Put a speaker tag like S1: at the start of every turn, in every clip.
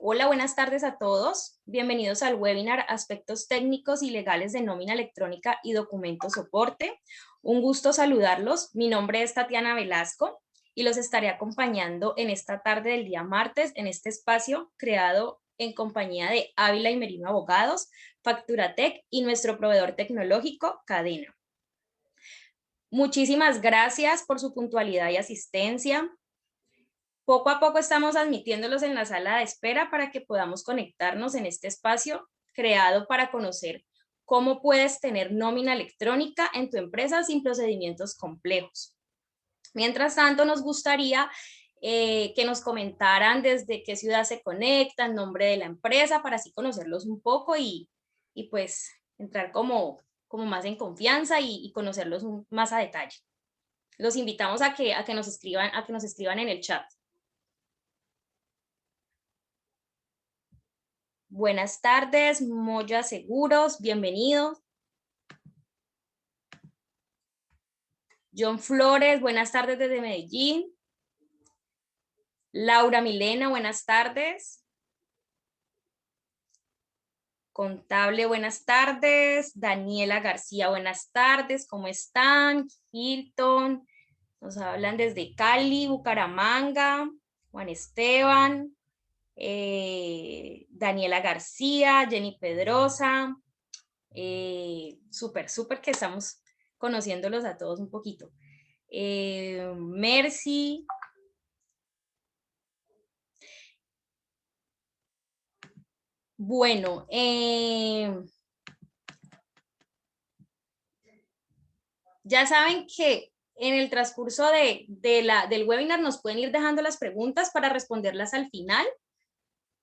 S1: Hola, buenas tardes a todos. Bienvenidos al webinar Aspectos técnicos y legales de nómina electrónica y documento soporte. Un gusto saludarlos. Mi nombre es Tatiana Velasco y los estaré acompañando en esta tarde del día martes en este espacio creado en compañía de Ávila y Merino Abogados, Facturatec y nuestro proveedor tecnológico Cadena. Muchísimas gracias por su puntualidad y asistencia. Poco a poco estamos admitiéndolos en la sala de espera para que podamos conectarnos en este espacio creado para conocer cómo puedes tener nómina electrónica en tu empresa sin procedimientos complejos. Mientras tanto, nos gustaría que nos comentaran desde qué ciudad se conectan, nombre de la empresa, para así conocerlos un poco y pues entrar como más en confianza y conocerlos más a detalle. Los invitamos a que nos escriban en el chat. Buenas tardes, Moya Seguros, bienvenidos. John Flores, buenas tardes desde Medellín. Laura Milena, buenas tardes. Contable, buenas tardes. Daniela García, buenas tardes, ¿cómo están? Hilton, nos hablan desde Cali, Bucaramanga. Juan Esteban, Daniela García, Jenny Pedrosa. Súper que estamos conociéndolos a todos un poquito. Mercy. Bueno, ya saben que en el transcurso del webinar nos pueden ir dejando las preguntas para responderlas al final.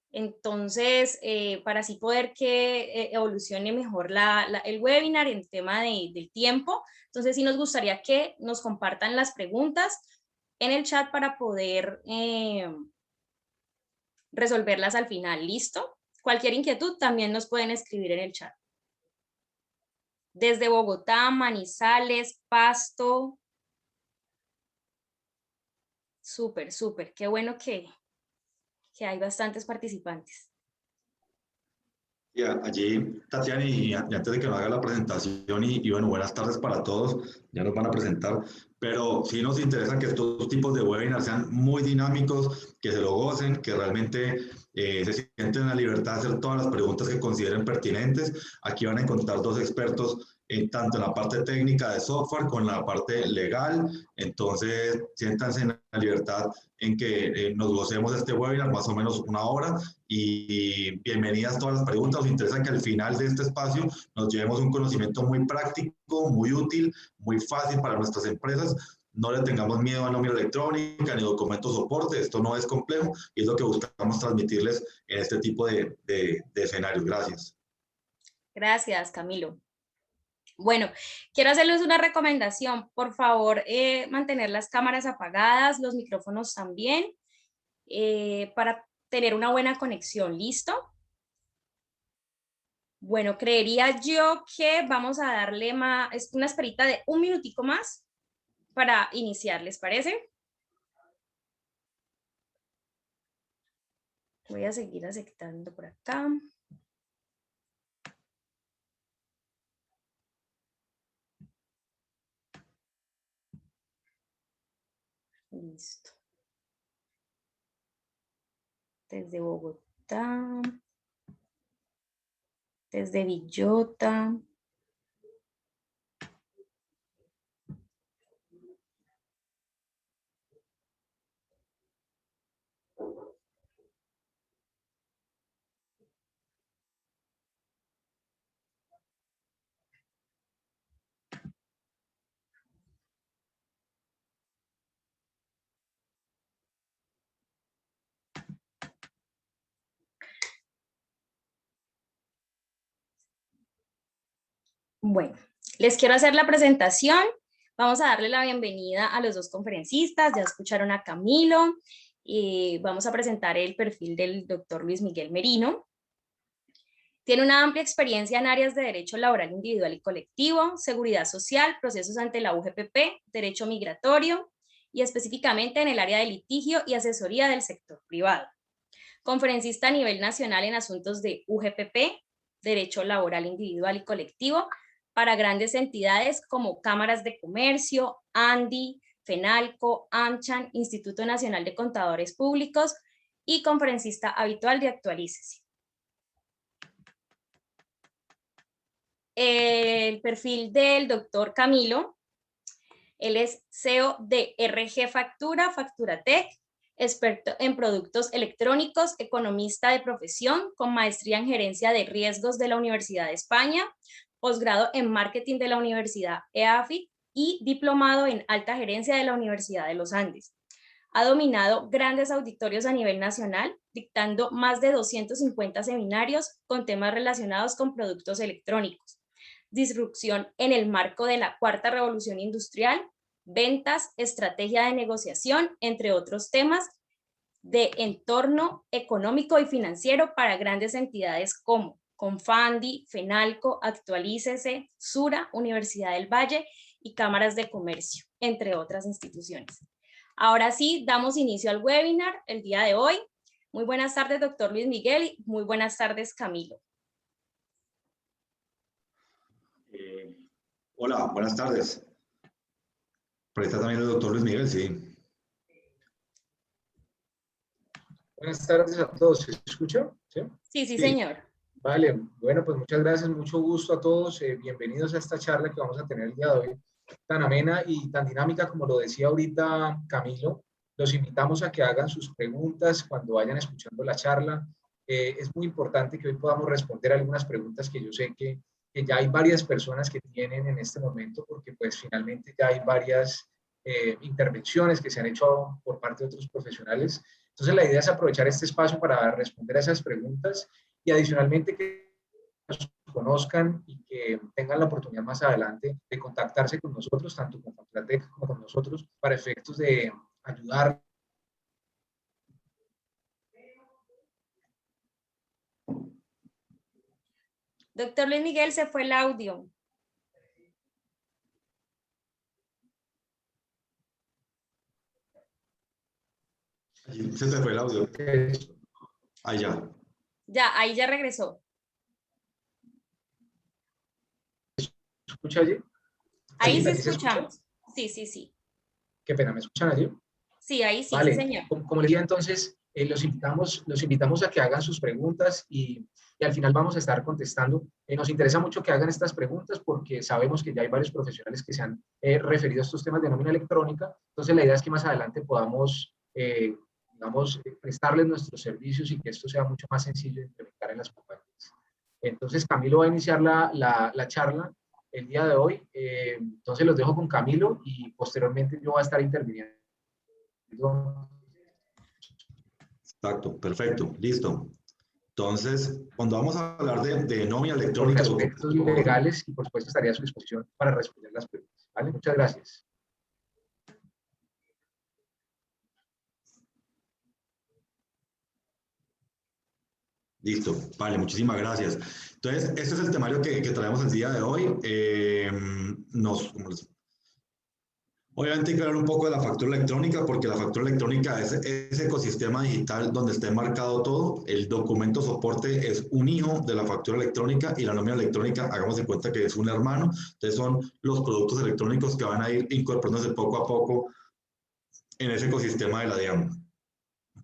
S1: Entonces, para así poder que evolucione mejor el webinar en tema del tiempo, entonces sí nos gustaría que nos compartan las preguntas en el chat para poder resolverlas al final. ¿Listo? Cualquier inquietud también nos pueden escribir en el chat. Desde Bogotá, Manizales, Pasto. Súper. Qué bueno que hay bastantes participantes.
S2: Allí, Tatiana, y antes de que nos haga la presentación, y bueno, buenas tardes para todos, ya nos van a presentar, pero sí nos interesa que estos tipos de webinars sean muy dinámicos, que se lo gocen, que realmente se sienten en la libertad de hacer todas las preguntas que consideren pertinentes. Aquí van a encontrar dos expertos, tanto en la parte técnica de software como en la parte legal, entonces siéntanse en la libertad en que nos gocemos de este webinar, más o menos una hora, y bienvenidas todas las preguntas. Nos interesa que al final de este espacio nos llevemos un conocimiento muy práctico, muy útil, muy fácil para nuestras empresas. No le tengamos miedo a nómina electrónica ni documento soporte, esto no es complejo y es lo que buscamos transmitirles en este tipo de escenarios. Gracias.
S1: Gracias, Camilo. Bueno, quiero hacerles una recomendación. Por favor, mantener las cámaras apagadas, los micrófonos también, para tener una buena conexión. ¿Listo? Bueno, creería yo que vamos a darle una esperita de un minutico más para iniciar, ¿les parece? Voy a seguir aceptando por acá. Listo. Desde Bogotá, desde Villota. Bueno, les quiero hacer la presentación. Vamos a darle la bienvenida a los dos conferencistas. Ya escucharon a Camilo. Vamos a presentar el perfil del doctor Luis Miguel Merino. Tiene una amplia experiencia en áreas de derecho laboral individual y colectivo, seguridad social, procesos ante la UGPP, derecho migratorio y específicamente en el área de litigio y asesoría del sector privado. conferencista a nivel nacional en asuntos de UGPP, Derecho Laboral Individual y Colectivo, para grandes entidades como cámaras de comercio, ANDI, FENALCO, AmCham, Instituto Nacional de Contadores Públicos y conferencista habitual de Actualícese. El perfil del doctor Camilo, él es CEO de RG Factura, Facturatec, experto en productos electrónicos, economista de profesión, con maestría en gerencia de riesgos de la Universidad de España, posgrado en marketing de la Universidad EAFIT y diplomado en alta gerencia de la Universidad de los Andes. Ha dominado grandes auditorios a nivel nacional, dictando más de 250 seminarios con temas relacionados con productos electrónicos, disrupción en el marco de la cuarta revolución industrial, ventas, estrategia de negociación, entre otros temas de entorno económico y financiero para grandes entidades como Confandi, FENALCO, Actualícese, Sura, Universidad del Valle y cámaras de comercio, entre otras instituciones. Ahora sí, damos inicio al webinar el día de hoy. Muy buenas tardes, doctor Luis Miguel, y muy buenas tardes, Camilo.
S2: Hola, buenas tardes. Por ahí está también el doctor Luis Miguel, sí.
S3: Buenas tardes a todos. ¿Se escucha?
S1: Sí, señor.
S3: Vale, bueno, pues muchas gracias, mucho gusto a todos. Bienvenidos a esta charla que vamos a tener el día de hoy, tan amena y tan dinámica como lo decía ahorita Camilo. Los invitamos a que hagan sus preguntas cuando vayan escuchando la charla. Es muy importante que hoy podamos responder algunas preguntas que yo sé que ya hay varias personas que tienen en este momento, porque pues finalmente ya hay varias intervenciones que se han hecho por parte de otros profesionales. Entonces la idea es aprovechar este espacio para responder a esas preguntas y adicionalmente que nos conozcan y que tengan la oportunidad más adelante de contactarse con nosotros, tanto con Facturatec como con nosotros, para efectos de ayudar.
S1: Doctor Luis Miguel, se fue el audio.
S2: Se te fue el audio. Allá.
S1: Ya, ahí ya regresó.
S3: ¿Escucha allí?
S1: Ahí sí escuchamos. Sí.
S3: Qué pena, ¿me escuchan allí?
S1: Sí, ahí sí,
S3: vale.
S1: Sí, señor.
S3: Como les decía entonces, los invitamos a que hagan sus preguntas y al final vamos a estar contestando. Nos interesa mucho que hagan estas preguntas porque sabemos que ya hay varios profesionales que se han referido a estos temas de nómina electrónica. Entonces la idea es que más adelante podamos, digamos, prestarles nuestros servicios y que esto sea mucho más sencillo de implementar en las compañías. Entonces Camilo va a iniciar la charla el día de hoy. Entonces los dejo con Camilo y posteriormente yo voy a estar interviniendo.
S2: Exacto, perfecto, listo. Entonces, cuando vamos a hablar de nómina electrónica...
S3: Por aspectos legales y por supuesto estaría a su disposición para responder las preguntas. ¿Vale? Muchas gracias.
S2: Listo, vale, muchísimas gracias. Entonces, este es el temario que traemos el día de hoy. Obviamente hay que hablar un poco de la factura electrónica, porque la factura electrónica es ese ecosistema digital donde está enmarcado todo. El documento soporte es un hijo de la factura electrónica y la nómina electrónica, hagamos en cuenta que es un hermano. Entonces son los productos electrónicos que van a ir incorporándose poco a poco en ese ecosistema de la DIAN.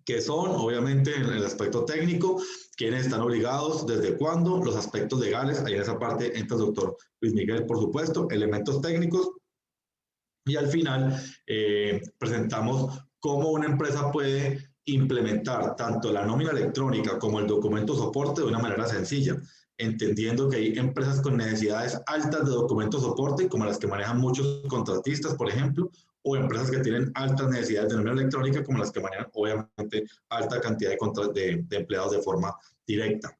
S2: Que son, obviamente, en el aspecto técnico, quiénes están obligados, desde cuándo, los aspectos legales, ahí en esa parte entra el doctor Luis Miguel, por supuesto, elementos técnicos, y al final presentamos cómo una empresa puede implementar tanto la nómina electrónica como el documento soporte de una manera sencilla, entendiendo que hay empresas con necesidades altas de documento soporte, como las que manejan muchos contratistas, por ejemplo, o empresas que tienen altas necesidades de nómina electrónica, como las que manejan, obviamente, alta cantidad de empleados de forma directa.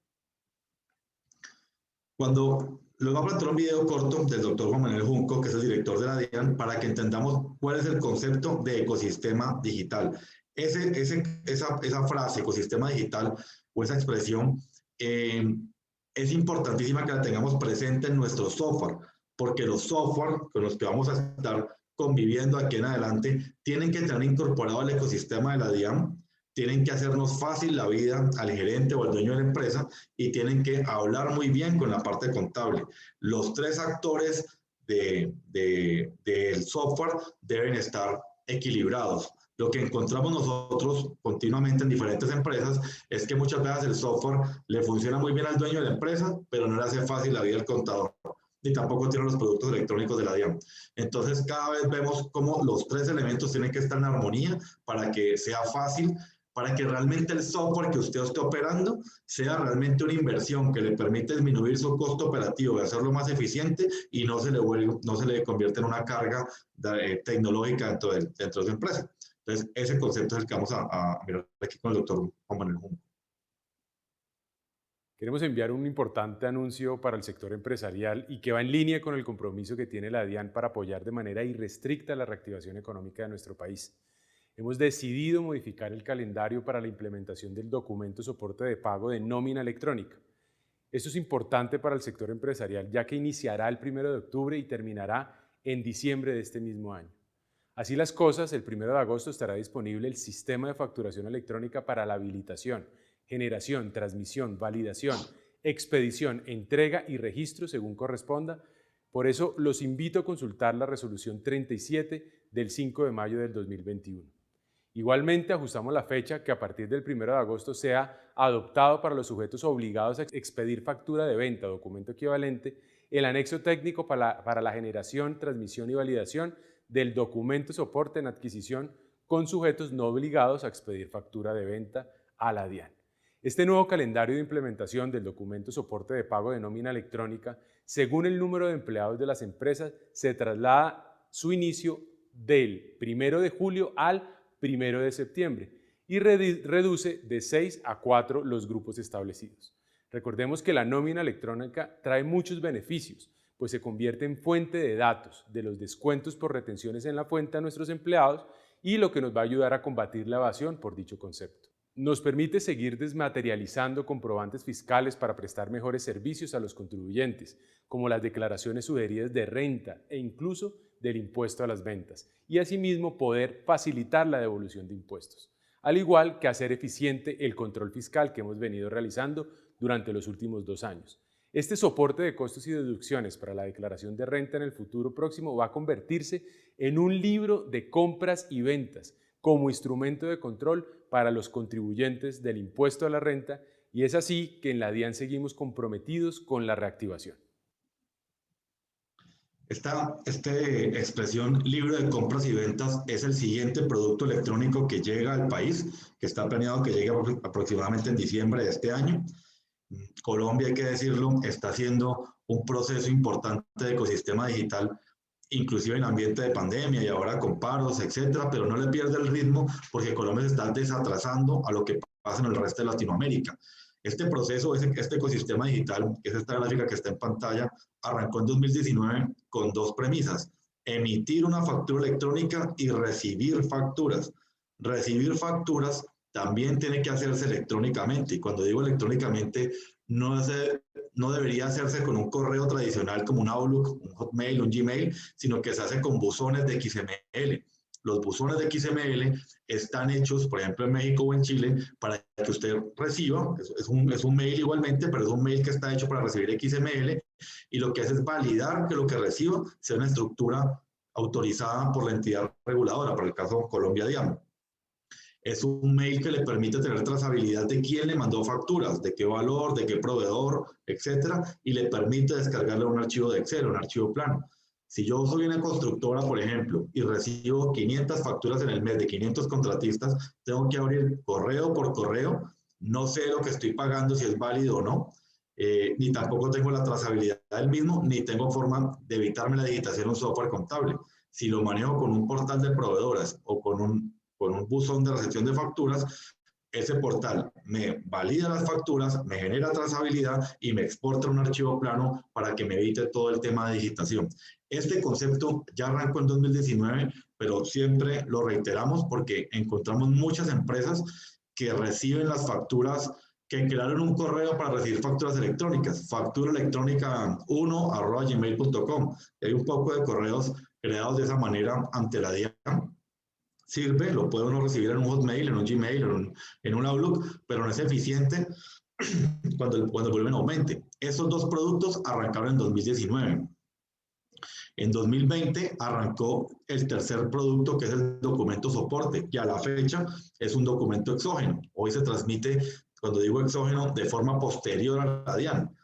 S2: Les voy a plantear un video corto del doctor Juan Manuel Junco, que es el director de la DIAN, para que entendamos cuál es el concepto de ecosistema digital. Esa frase, ecosistema digital, o esa expresión, es importantísima que la tengamos presente en nuestro software, porque los software con los que vamos a estar conviviendo aquí en adelante tienen que tener incorporado el ecosistema de la DIAN tienen que hacernos fácil la vida al gerente o al dueño de la empresa y tienen que hablar muy bien con la parte contable. Los tres actores del software deben estar equilibrados. Lo que encontramos nosotros continuamente en diferentes empresas es que muchas veces el software le funciona muy bien al dueño de la empresa, pero no le hace fácil la vida al contador, ni tampoco tiene los productos electrónicos de la DIAN. Entonces, cada vez vemos cómo los tres elementos tienen que estar en armonía para que sea fácil, para que realmente el software que usted esté operando sea realmente una inversión que le permite disminuir su costo operativo y hacerlo más eficiente y no se le convierte en una carga tecnológica dentro de su empresa. Entonces, ese concepto es el que vamos a mirar aquí con el doctor Juan Manuel Junco.
S4: Queremos enviar un importante anuncio para el sector empresarial y que va en línea con el compromiso que tiene la DIAN para apoyar de manera irrestricta la reactivación económica de nuestro país. Hemos decidido modificar el calendario para la implementación del documento soporte de pago de nómina electrónica. Esto es importante para el sector empresarial, ya que iniciará el 1 de octubre y terminará en diciembre de este mismo año. Así las cosas, el 1 de agosto estará disponible el sistema de facturación electrónica para la habilitación, generación, transmisión, validación, expedición, entrega y registro según corresponda. Por eso los invito a consultar la resolución 37 del 5 de mayo del 2021. Igualmente ajustamos la fecha que a partir del 1 de agosto sea adoptado para los sujetos obligados a expedir factura de venta, documento equivalente, el anexo técnico para la generación, transmisión y validación del documento soporte en adquisición con sujetos no obligados a expedir factura de venta a la DIAN. Este nuevo calendario de implementación del documento soporte de pago de nómina electrónica, según el número de empleados de las empresas, se traslada su inicio del 1 de julio al 1 de septiembre y reduce de 6 a 4 los grupos establecidos. Recordemos que la nómina electrónica trae muchos beneficios, pues se convierte en fuente de datos de los descuentos por retenciones en la fuente a nuestros empleados y lo que nos va a ayudar a combatir la evasión por dicho concepto. Nos permite seguir desmaterializando comprobantes fiscales para prestar mejores servicios a los contribuyentes, como las declaraciones sugeridas de renta e incluso del impuesto a las ventas, y asimismo poder facilitar la devolución de impuestos, al igual que hacer eficiente el control fiscal que hemos venido realizando durante los últimos 2 años. Este soporte de costos y deducciones para la declaración de renta en el futuro próximo va a convertirse en un libro de compras y ventas como instrumento de control para los contribuyentes del impuesto a la renta, y es así que en la DIAN seguimos comprometidos con la reactivación.
S2: Esta expresión libro de compras y ventas es el siguiente producto electrónico que llega al país, que está planeado que llegue aproximadamente en diciembre de este año. Colombia, hay que decirlo, está haciendo un proceso importante de ecosistema digital, inclusive en ambiente de pandemia y ahora con paros, etcétera, pero no le pierde el ritmo porque Colombia se está desatrasando a lo que pasa en el resto de Latinoamérica. Este proceso, este ecosistema digital, que es esta gráfica que está en pantalla, arrancó en 2019 con 2 premisas: emitir una factura electrónica y recibir facturas. Recibir facturas también tiene que hacerse electrónicamente, y cuando digo electrónicamente, no debería hacerse con un correo tradicional como un Outlook, un Hotmail, un Gmail, sino que se hace con buzones de XML. Los buzones de XML están hechos, por ejemplo, en México o en Chile, para que usted reciba, es un mail igualmente, pero es un mail que está hecho para recibir XML, y lo que hace es validar que lo que reciba sea una estructura autorizada por la entidad reguladora, para el caso Colombia DIAN. Es un mail que le permite tener trazabilidad de quién le mandó facturas, de qué valor, de qué proveedor, etcétera, y le permite descargarle un archivo de Excel, un archivo plano. Si yo soy una constructora, por ejemplo, y recibo 500 facturas en el mes de 500 contratistas, tengo que abrir correo por correo, no sé lo que estoy pagando, si es válido o no, ni tampoco tengo la trazabilidad del mismo, ni tengo forma de evitarme la digitación en un software contable. Si lo manejo con un portal de proveedoras o con un buzón de recepción de facturas, ese portal me valida las facturas, me genera trazabilidad y me exporta un archivo plano para que me evite todo el tema de digitación. Este concepto ya arrancó en 2019, pero siempre lo reiteramos porque encontramos muchas empresas que reciben las facturas, que crearon un correo para recibir facturas electrónicas, facturaelectrónica1@gmail.com. Hay un poco de correos creados de esa manera ante la DIAN, sirve, lo puede uno recibir en un Hotmail, en un Gmail, en un Outlook, pero no es eficiente cuando el volumen aumente. Esos dos productos arrancaron en 2019. En 2020 arrancó el tercer producto, que es el documento soporte, que a la fecha es un documento exógeno. Hoy se transmite, cuando digo exógeno, de forma posterior a la DIAN.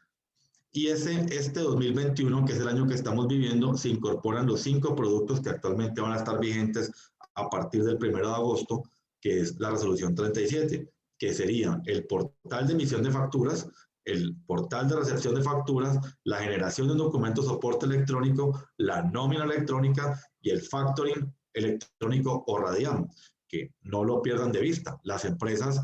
S2: Y este 2021, que es el año que estamos viviendo, se incorporan los 5 productos que actualmente van a estar vigentes a partir del 1 de agosto, que es la resolución 37, que sería el portal de emisión de facturas, el portal de recepción de facturas, la generación de un documento soporte electrónico, la nómina electrónica y el factoring electrónico o RADIAN, que no lo pierdan de vista. Las empresas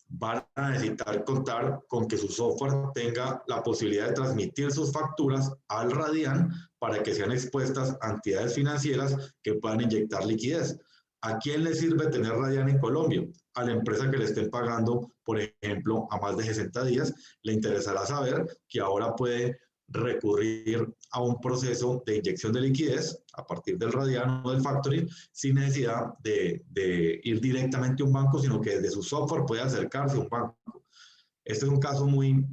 S2: van a necesitar contar con que su software tenga la posibilidad de transmitir sus facturas al RADIAN para que sean expuestas a entidades financieras que puedan inyectar liquidez. ¿A quién le sirve tener RADIAN en Colombia? A la empresa que le estén pagando, por ejemplo, a más de 60 días. Le interesará saber que ahora puede recurrir a un proceso de inyección de liquidez a partir del RADIAN o del factoring sin necesidad de ir directamente a un banco, sino que desde su software puede acercarse a un banco. Este es un caso muy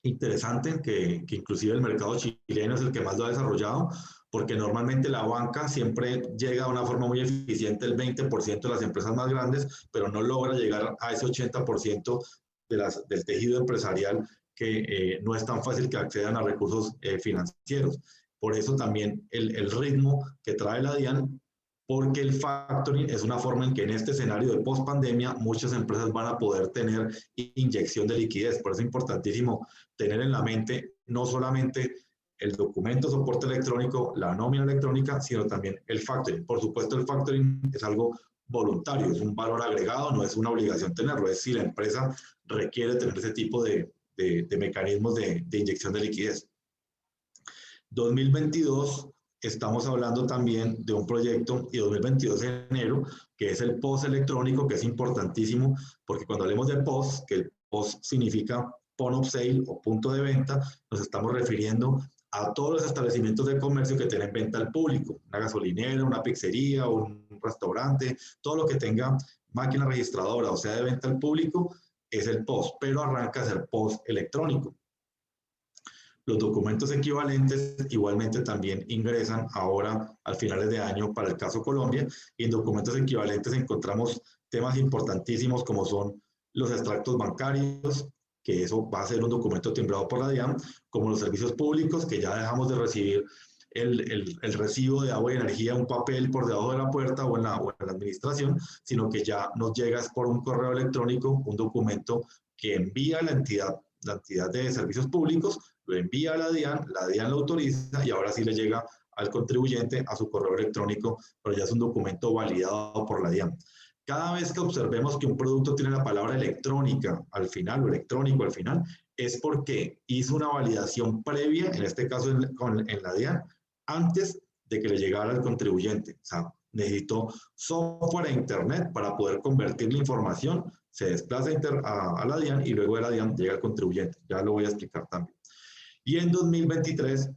S2: interesante que inclusive el mercado chileno es el que más lo ha desarrollado, porque normalmente la banca siempre llega de una forma muy eficiente el 20% de las empresas más grandes, pero no logra llegar a ese 80% del tejido empresarial que no es tan fácil que accedan a recursos financieros. Por eso también el ritmo que trae la DIAN, porque el factoring es una forma en que en este escenario de post-pandemia muchas empresas van a poder tener inyección de liquidez. Por eso es importantísimo tener en la mente no solamente el documento soporte electrónico, la nómina electrónica, sino también el factoring. Por supuesto, el factoring es algo voluntario, es un valor agregado, no es una obligación tenerlo, es si la empresa requiere tener ese tipo de mecanismos de inyección de liquidez. 2022, estamos hablando también de un proyecto, y 2022 en enero, que es el POS electrónico, que es importantísimo, porque cuando hablemos de POS, que el POS significa Point of Sale o punto de venta, nos estamos refiriendo a todos los establecimientos de comercio que tienen venta al público, una gasolinera, una pizzería, un restaurante, todo lo que tenga máquina registradora o sea de venta al público, es el POS, pero arranca a ser POS electrónico. Los documentos equivalentes igualmente también ingresan ahora al finales de año para el caso Colombia, y en documentos equivalentes encontramos temas importantísimos como son los extractos bancarios, que eso va a ser un documento timbrado por la DIAN, como los servicios públicos, que ya dejamos de recibir el recibo de agua y energía, un papel por debajo de la puerta o en la administración, sino que ya nos llega por un correo electrónico un documento que envía la entidad de servicios públicos, lo envía a la DIAN lo autoriza y ahora sí le llega al contribuyente a su correo electrónico, pero ya es un documento validado por la DIAN. Cada vez que observemos que un producto tiene la palabra electrónica al final o electrónico al final, es porque hizo una validación previa, en este caso en la DIAN, antes de que le llegara al contribuyente. O sea, necesitó software e internet para poder convertir la información, se desplaza a la DIAN y luego de la DIAN llega al contribuyente. Ya lo voy a explicar también. Y en 2023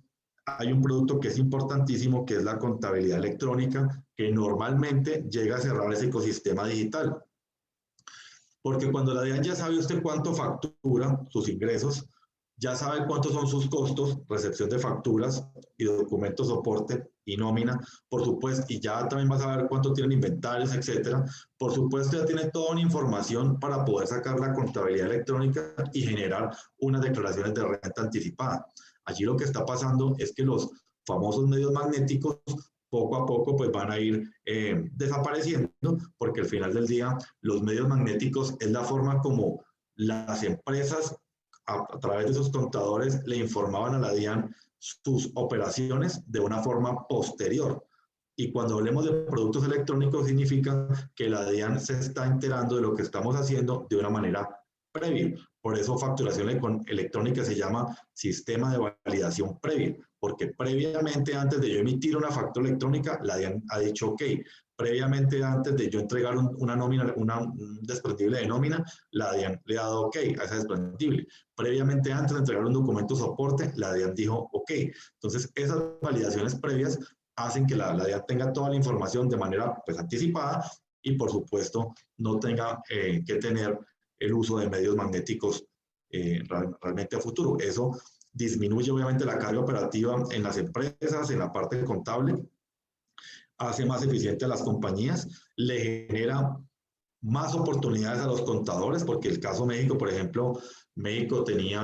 S2: hay un producto que es importantísimo, que es la contabilidad electrónica, que normalmente llega a cerrar ese ecosistema digital. Porque cuando la DIAN ya sabe usted cuánto factura, sus ingresos, ya sabe cuántos son sus costos, recepción de facturas y documentos soporte y nómina, por supuesto, y ya también va a saber cuánto tienen inventarios, etcétera. Por supuesto, ya tiene toda una información para poder sacar la contabilidad electrónica y generar unas declaraciones de renta anticipada. Allí lo que está pasando es que los famosos medios magnéticos poco a poco pues van a ir desapareciendo, porque al final del día los medios magnéticos es la forma como las empresas a través de sus contadores le informaban a la DIAN sus operaciones de una forma posterior. Y cuando hablemos de productos electrónicos significa que la DIAN se está enterando de lo que estamos haciendo de una manera previa. Por eso facturación electrónica se llama sistema de validación previa, porque previamente antes de yo emitir una factura electrónica, la DIAN ha dicho ok. Previamente antes de yo entregar una nómina, un desprendible de nómina, la DIAN le ha dado ok a ese desprendible. Previamente antes de entregar un documento soporte, la DIAN dijo ok. Entonces esas validaciones previas hacen que la DIAN tenga toda la información de manera pues, anticipada y por supuesto no tenga que tener el uso de medios magnéticos realmente a futuro. Eso disminuye obviamente la carga operativa en las empresas, en la parte contable, hace más eficiente a las compañías, le genera más oportunidades a los contadores, porque el caso México, por ejemplo, México tiene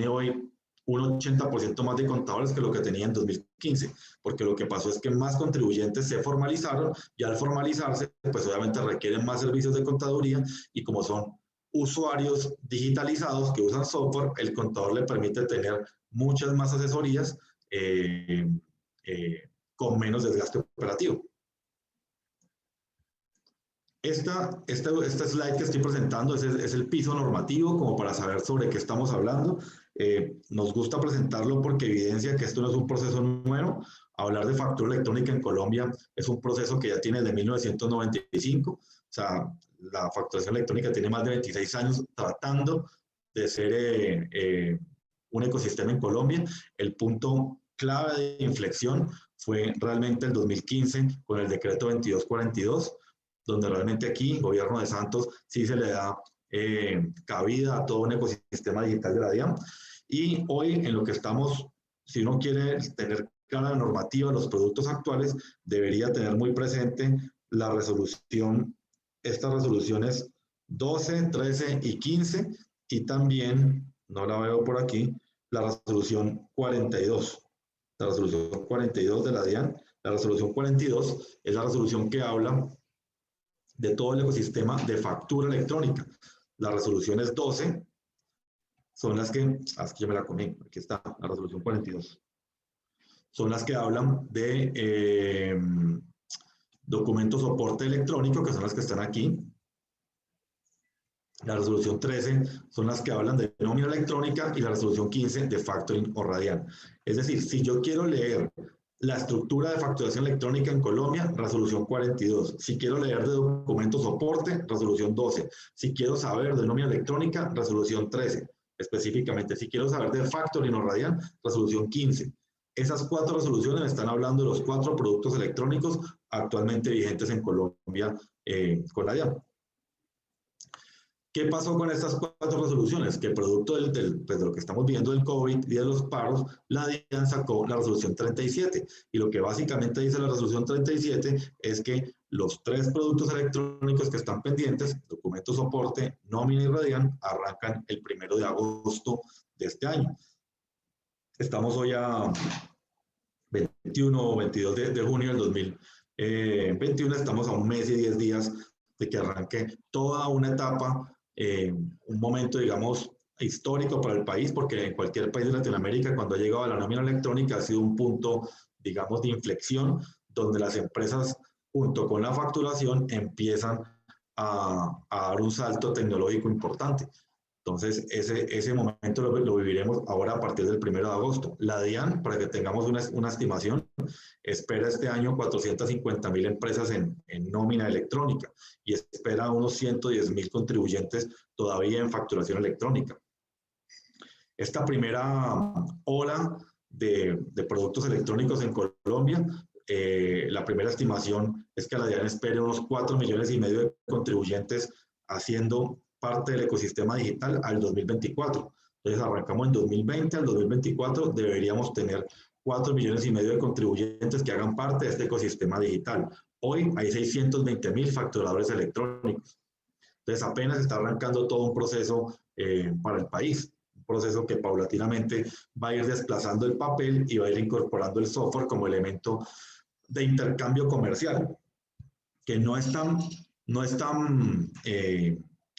S2: hoy un 80% más de contadores que lo que tenía en 2015, porque lo que pasó es que más contribuyentes se formalizaron y al formalizarse, pues obviamente requieren más servicios de contaduría y como son usuarios digitalizados que usan software, el contador le permite tener muchas más asesorías con menos desgaste operativo. Esta slide que estoy presentando es el piso normativo, como para saber sobre qué estamos hablando. Nos gusta presentarlo porque evidencia que esto no es un proceso nuevo. Hablar de factura electrónica en Colombia es un proceso que ya tiene desde 1995. O sea, la facturación electrónica tiene más de 26 años tratando de ser un ecosistema en Colombia. El punto clave de inflexión fue realmente el 2015 con el decreto 2242, donde realmente aquí, el gobierno de Santos, sí se le da cabida a todo un ecosistema digital de la DIAN. Y hoy en lo que estamos, si uno quiere tener clara la normativa de los productos actuales, debería tener muy presente la resolución, estas resoluciones 12, 13 y 15, y también, no la veo por aquí, la resolución 42. La resolución 42 de la DIAN. La resolución 42 es la resolución que habla de todo el ecosistema de factura electrónica. Las resoluciones 12 son las que, aquí ya me la comí, aquí está la resolución 42. Son las que hablan de documentos soporte electrónico, que son las que están aquí. La resolución 13 son las que hablan de nómina electrónica y la resolución 15 de factoring o radial. Es decir, si yo quiero leer la estructura de facturación electrónica en Colombia, resolución 42. Si quiero leer de documentos soporte, resolución 12. Si quiero saber de nómina electrónica, resolución 13. Específicamente, si quiero saber de factoring o radial, resolución 15. Esas 4 resoluciones están hablando de los 4 productos electrónicos actualmente vigentes en Colombia con la DIAN. ¿Qué pasó con estas 4 resoluciones? Que producto pues de lo que estamos viendo del COVID y de los paros, la DIAN sacó la resolución 37. Y lo que básicamente dice la resolución 37 es que los 3 productos electrónicos que están pendientes, documentos soporte, nómina y radial, arrancan el 1 de agosto de este año. Estamos hoy a 21 o 22 de junio del 2021. Estamos a un mes y 10 días de que arranque toda una etapa, un momento, digamos, histórico para el país, porque en cualquier país de Latinoamérica, cuando ha llegado a la nómina electrónica, ha sido un punto, digamos, de inflexión, donde las empresas, junto con la facturación, empiezan a dar un salto tecnológico importante. Entonces, ese momento lo viviremos ahora a partir del 1 de agosto. La DIAN, para que tengamos una estimación, espera este año 450.000 empresas en nómina electrónica y espera unos 110.000 contribuyentes todavía en facturación electrónica. Esta primera ola de productos electrónicos en Colombia, la primera estimación es que la DIAN espere unos 4,5 millones de contribuyentes haciendo parte del ecosistema digital al 2024. Entonces arrancamos en 2020, al 2024 deberíamos tener 4,5 millones de contribuyentes que hagan parte de este ecosistema digital. Hoy hay 620.000 facturadores electrónicos. Entonces apenas está arrancando todo un proceso para el país, un proceso que paulatinamente va a ir desplazando el papel y va a ir incorporando el software como elemento de intercambio comercial, que no es tan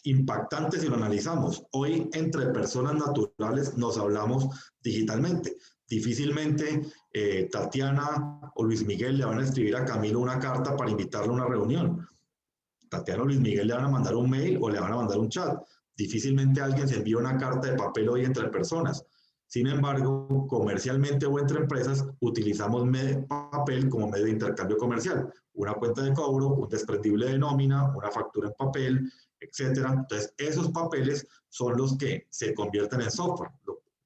S2: impactante si lo analizamos. Hoy entre personas naturales nos hablamos digitalmente. Difícilmente Tatiana o Luis Miguel le van a escribir a Camilo una carta para invitarlo a una reunión. Tatiana o Luis Miguel le van a mandar un mail o le van a mandar un chat. Difícilmente alguien se envía una carta de papel hoy entre personas. Sin embargo, comercialmente o entre empresas utilizamos papel como medio de intercambio comercial. Una cuenta de cobro, un desprendible de nómina, una factura en papel, etcétera. Entonces, esos papeles son los que se convierten en software.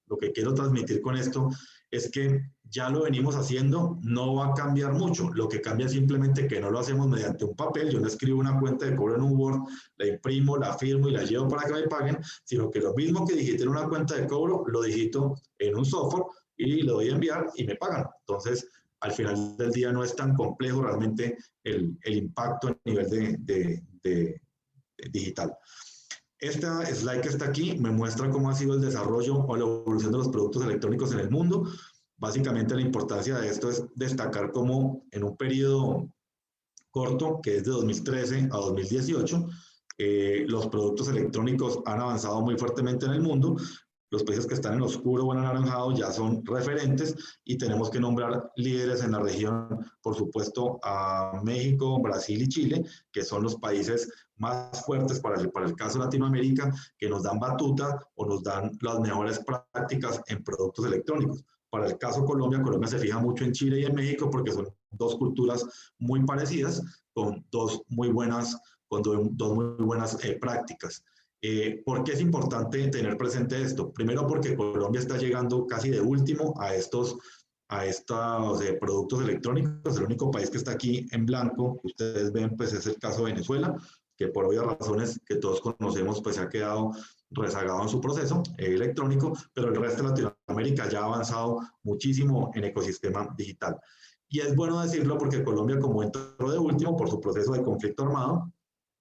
S2: Lo que quiero transmitir con esto es que ya lo venimos haciendo, no va a cambiar mucho. Lo que cambia es simplemente que no lo hacemos mediante un papel. Yo no escribo una cuenta de cobro en un Word, la imprimo, la firmo y la llevo para que me paguen, sino que lo mismo que digité en una cuenta de cobro, lo digito en un software y lo doy a enviar y me pagan. Entonces, al final del día no es tan complejo realmente el impacto a nivel de digital. Esta slide que está aquí me muestra cómo ha sido el desarrollo o la evolución de los productos electrónicos en el mundo. Básicamente la importancia de esto es destacar cómo en un periodo corto, que es de 2013 a 2018, los productos electrónicos han avanzado muy fuertemente en el mundo. Los países que están en oscuro o en anaranjado ya son referentes y tenemos que nombrar líderes en la región, por supuesto, a México, Brasil y Chile, que son los países más fuertes para el caso de Latinoamérica, que nos dan batuta o nos dan las mejores prácticas en productos electrónicos. Para el caso Colombia, Colombia se fija mucho en Chile y en México porque son dos culturas muy parecidas, con dos muy buenas prácticas. ¿Por qué es importante tener presente esto? Primero porque Colombia está llegando casi de último a estos productos electrónicos. El único país que está aquí en blanco, ustedes ven, pues es el caso de Venezuela, que por obvias razones que todos conocemos, pues se ha quedado rezagado en su proceso electrónico, pero el resto de Latinoamérica ya ha avanzado muchísimo en ecosistema digital. Y es bueno decirlo porque Colombia, como entró de último por su proceso de conflicto armado,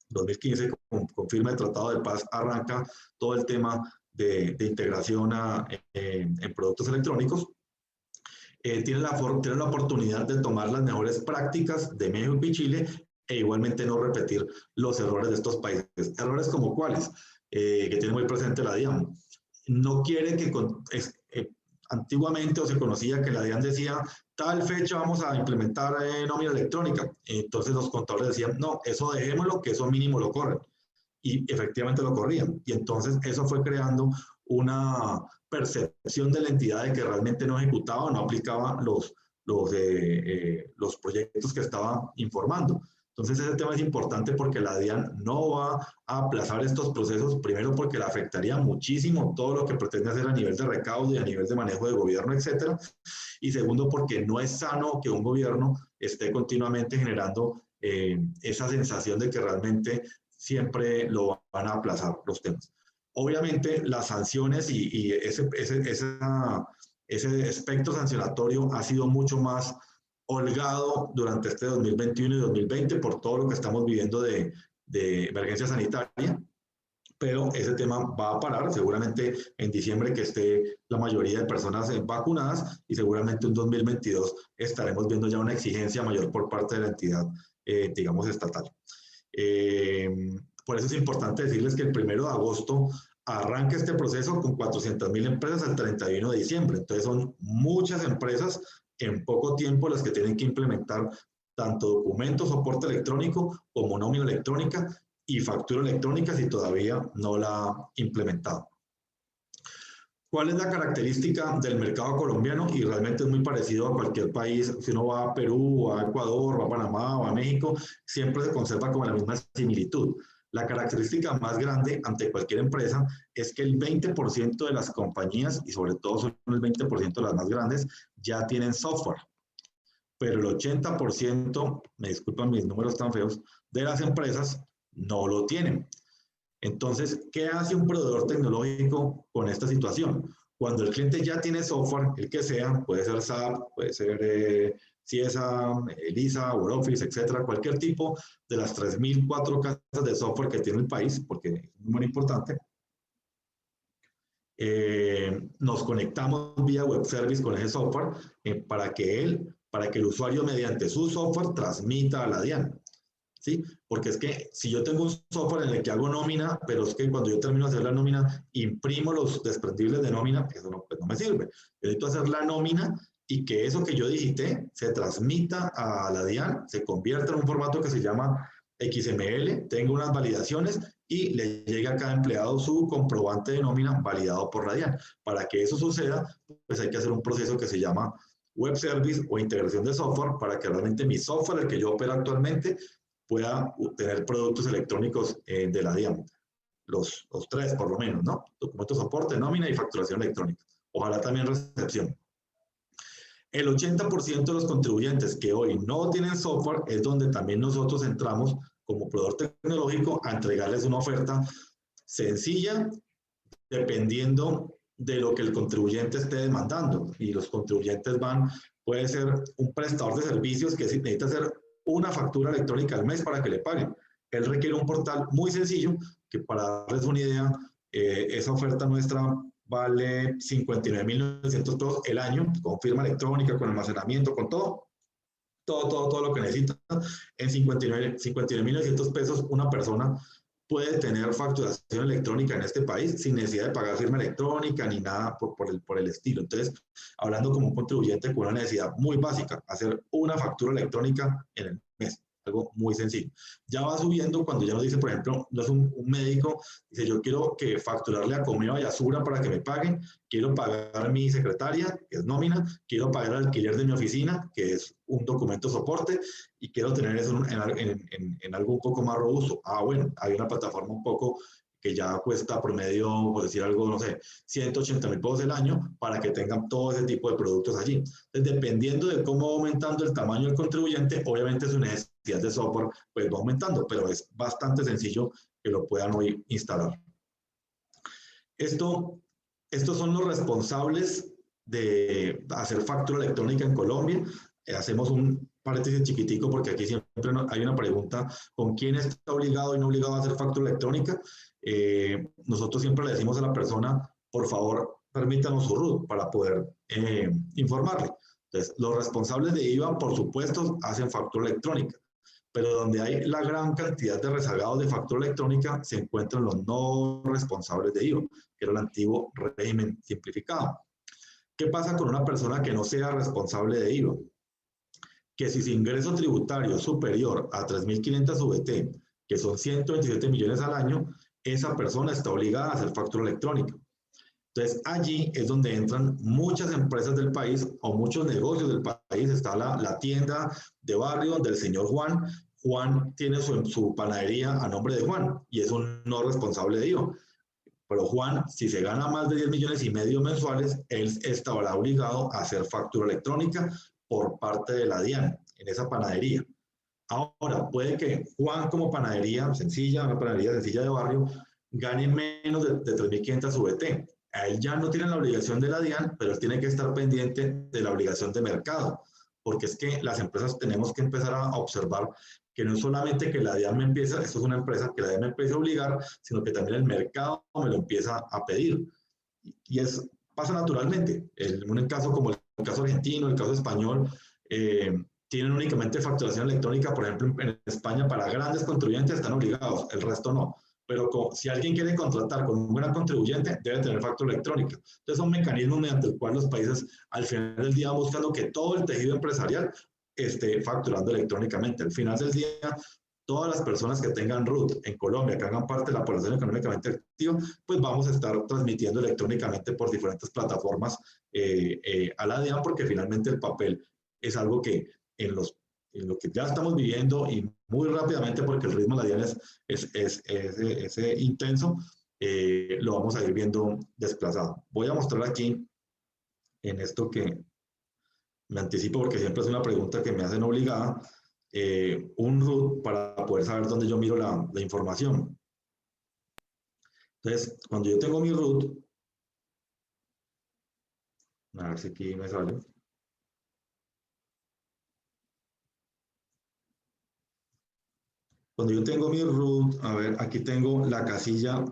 S2: 2015, con firma del Tratado de Paz, arranca todo el tema de integración en productos electrónicos. Tiene la oportunidad de tomar las mejores prácticas de México y Chile e igualmente no repetir los errores de estos países. Errores como cuáles, que tiene muy presente la DIAN. No quiere que, antiguamente o se conocía que la DIAN decía, tal fecha vamos a implementar nómina electrónica. Entonces los contadores decían, no, eso dejémoslo, que eso mínimo lo corren. Y efectivamente lo corrían. Y entonces eso fue creando una percepción de la entidad de que realmente no ejecutaba, no aplicaba los proyectos que estaba informando. Entonces ese tema es importante porque la DIAN no va a aplazar estos procesos, primero porque le afectaría muchísimo todo lo que pretende hacer a nivel de recaudo y a nivel de manejo de gobierno, etcétera. Y segundo porque no es sano que un gobierno esté continuamente generando esa sensación de que realmente siempre lo van a aplazar los temas. Obviamente las sanciones y ese espectro sancionatorio ha sido mucho más holgado durante este 2021 y 2020 por todo lo que estamos viviendo de emergencia sanitaria, pero ese tema va a parar seguramente en diciembre que esté la mayoría de personas vacunadas y seguramente en 2022 estaremos viendo ya una exigencia mayor por parte de la entidad, digamos, estatal. Por eso es importante decirles que el 1 de agosto arranca este proceso con 400.000 empresas al 31 de diciembre. Entonces son muchas empresas en poco tiempo las que tienen que implementar tanto documentos, soporte electrónico, como nómina electrónica y factura electrónica si todavía no la ha implementado. ¿Cuál es la característica del mercado colombiano? Y realmente es muy parecido a cualquier país. Si uno va a Perú, va a Ecuador, va a Panamá, va a México, siempre se conserva como la misma similitud. La característica más grande ante cualquier empresa es que el 20% de las compañías, y sobre todo son el 20% de las más grandes, ya tienen software. Pero el 80%, me disculpan mis números tan feos, de las empresas no lo tienen. Entonces, ¿qué hace un proveedor tecnológico con esta situación? Cuando el cliente ya tiene software, el que sea, puede ser SAP, puede ser CIESA, ELISA, Office, etcétera, cualquier tipo de las 3.004 casas de software que tiene el país, porque es muy importante, nos conectamos vía web service con ese software para que el usuario mediante su software transmita a la DIAN. ¿Sí? Porque es que si yo tengo un software en el que hago nómina, pero es que cuando yo termino de hacer la nómina, imprimo los desprendibles de nómina, eso no, pues no me sirve. Yo necesito hacer la nómina y que eso que yo digité se transmita a la DIAN, se convierta en un formato que se llama XML, tenga unas validaciones y le llegue a cada empleado su comprobante de nómina validado por la DIAN. Para que eso suceda, pues hay que hacer un proceso que se llama web service o integración de software para que realmente mi software, el que yo opero actualmente, pueda tener productos electrónicos de la DIAN. Los tres, por lo menos, ¿no? Documento soporte, nómina y facturación electrónica. Ojalá también recepción. El 80% de los contribuyentes que hoy no tienen software es donde también nosotros entramos como proveedor tecnológico a entregarles una oferta sencilla, dependiendo de lo que el contribuyente esté demandando. Y los contribuyentes puede ser un prestador de servicios que necesita hacer una factura electrónica al mes para que le paguen. Él requiere un portal muy sencillo, que para darles una idea, esa oferta nuestra vale 59.900 pesos el año, con firma electrónica, con almacenamiento, con todo lo que necesita. En 59.900 pesos una persona puede tener facturación electrónica en este país sin necesidad de pagar firma electrónica ni nada por el estilo. Entonces, hablando como un contribuyente con una necesidad muy básica, hacer una factura electrónica en el mes. Algo muy sencillo. Ya va subiendo cuando ya nos dice, por ejemplo, no es un médico, dice, yo quiero que facturarle a Comeva y a Sura para que me paguen, quiero pagar mi secretaria, que es nómina, quiero pagar el alquiler de mi oficina, que es un documento soporte, y quiero tener eso en algo un poco más robusto. Bueno, hay una plataforma un poco que ya cuesta promedio, por decir algo, no sé, 180.000 pesos el año para que tengan todo ese tipo de productos allí. Entonces, dependiendo de cómo va aumentando el tamaño del contribuyente, obviamente su necesidad de software pues va aumentando, pero es bastante sencillo que lo puedan hoy instalar. Estos son los responsables de hacer factura electrónica en Colombia. Hacemos un paréntesis chiquitico porque aquí siempre hay una pregunta, ¿con quién está obligado y no obligado a hacer factura electrónica? Nosotros siempre le decimos a la persona, por favor, permítanos su RUT para poder informarle. Entonces, los responsables de IVA, por supuesto, hacen factura electrónica, pero donde hay la gran cantidad de rezagados de factura electrónica se encuentran los no responsables de IVA, que era el antiguo régimen simplificado. ¿Qué pasa con una persona que no sea responsable de IVA? Que si su ingreso tributario es superior a 3.500 VT, que son 127 millones al año, esa persona está obligada a hacer factura electrónica. Entonces, allí es donde entran muchas empresas del país o muchos negocios del país. Está la tienda de barrio del señor Juan. Juan tiene su panadería a nombre de Juan y es un no responsable de IVA. Pero Juan, si se gana más de 10 millones y medio mensuales, él estará obligado a hacer factura electrónica por parte de la DIAN en esa panadería. Ahora, puede que Juan como panadería sencilla, una panadería sencilla de barrio, gane menos de 3.500 VT. A él ya no tiene la obligación de la DIAN, pero él tiene que estar pendiente de la obligación de mercado, porque es que las empresas tenemos que empezar a observar que no es solamente que la DIAN me empieza, esto es una empresa, que la DIAN me empieza a obligar, sino que también el mercado me lo empieza a pedir. Y pasa naturalmente. En un caso como el caso argentino, el caso español, tienen únicamente facturación electrónica, por ejemplo, en España para grandes contribuyentes están obligados, el resto no. Pero si alguien quiere contratar con un gran contribuyente, debe tener factura electrónica. Entonces, son mecanismos mediante el cual los países al final del día buscando que todo el tejido empresarial esté facturando electrónicamente. Al final del día, todas las personas que tengan RUT en Colombia, que hagan parte de la población económicamente activa, pues vamos a estar transmitiendo electrónicamente por diferentes plataformas a la DIAN, porque finalmente el papel es algo que en lo que ya estamos viviendo y muy rápidamente, porque el ritmo de la DIAN es intenso, lo vamos a ir viendo desplazado. Voy a mostrar aquí en esto que me anticipo porque siempre es una pregunta que me hacen obligada, un RUT para poder saber dónde yo miro la información. Entonces, cuando yo tengo mi RUT, a ver si aquí me sale. Cuando yo tengo mi RUT, a ver, aquí tengo la casilla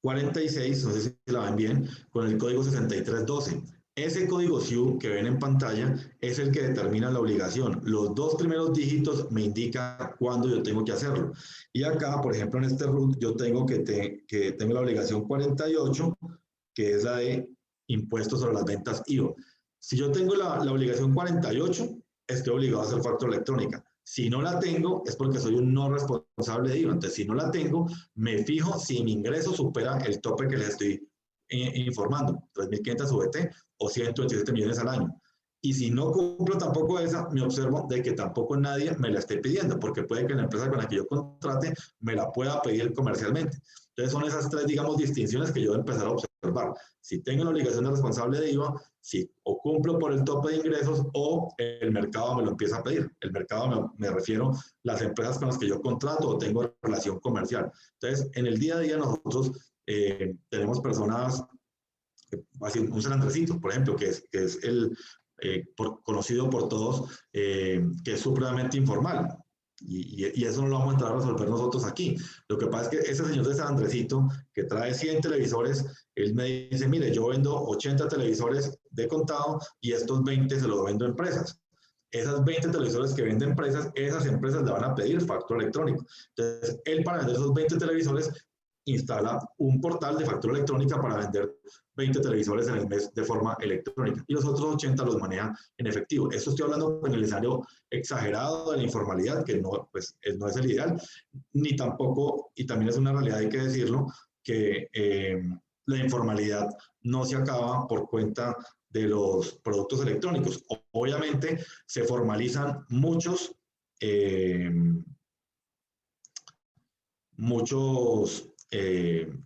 S2: 46, no sé si la ven bien, con el código 6312. Ese código SIU que ven en pantalla es el que determina la obligación. Los dos primeros dígitos me indican cuándo yo tengo que hacerlo. Y acá, por ejemplo, en este RUT, yo tengo que tengo la obligación 48, que es la de impuestos sobre las ventas IVA. Si yo tengo la obligación 48, estoy obligado a hacer factura electrónica. Si no la tengo, es porque soy un no responsable de IVA. Entonces, si no la tengo, me fijo si mi ingreso supera el tope que les estoy informando, 3.500 VT o 127 millones al año. Y si no cumplo tampoco esa, me observo de que tampoco nadie me la esté pidiendo, porque puede que la empresa con la que yo contrate me la pueda pedir comercialmente. Entonces son esas tres, digamos, distinciones que yo debo empezar a observar. Si tengo la obligación de responsable de IVA, si o cumplo por el tope de ingresos o el mercado me lo empieza a pedir. El mercado me refiero a las empresas con las que yo contrato o tengo relación comercial. Entonces, en el día a día nosotros tenemos personas, un San Andresito, por ejemplo, que es el conocido por todos, que es supremamente informal. Y eso no lo vamos a entrar a resolver nosotros aquí. Lo que pasa es que ese señor de San Andresito, que trae 100 televisores, él me dice, mire, yo vendo 80 televisores de contado y estos 20 se los vendo a empresas. Esas 20 televisores que venden empresas, esas empresas le van a pedir factura electrónica. Entonces, él para vender esos 20 televisores instala un portal de factura electrónica para vender 20 televisores en el mes de forma electrónica y los otros 80 los maneja en efectivo. Esto estoy hablando en el escenario exagerado de la informalidad, que no, pues, no es el ideal, ni tampoco, y también es una realidad, hay que decirlo, que la informalidad no se acaba por cuenta de los productos electrónicos. Obviamente se formalizan muchos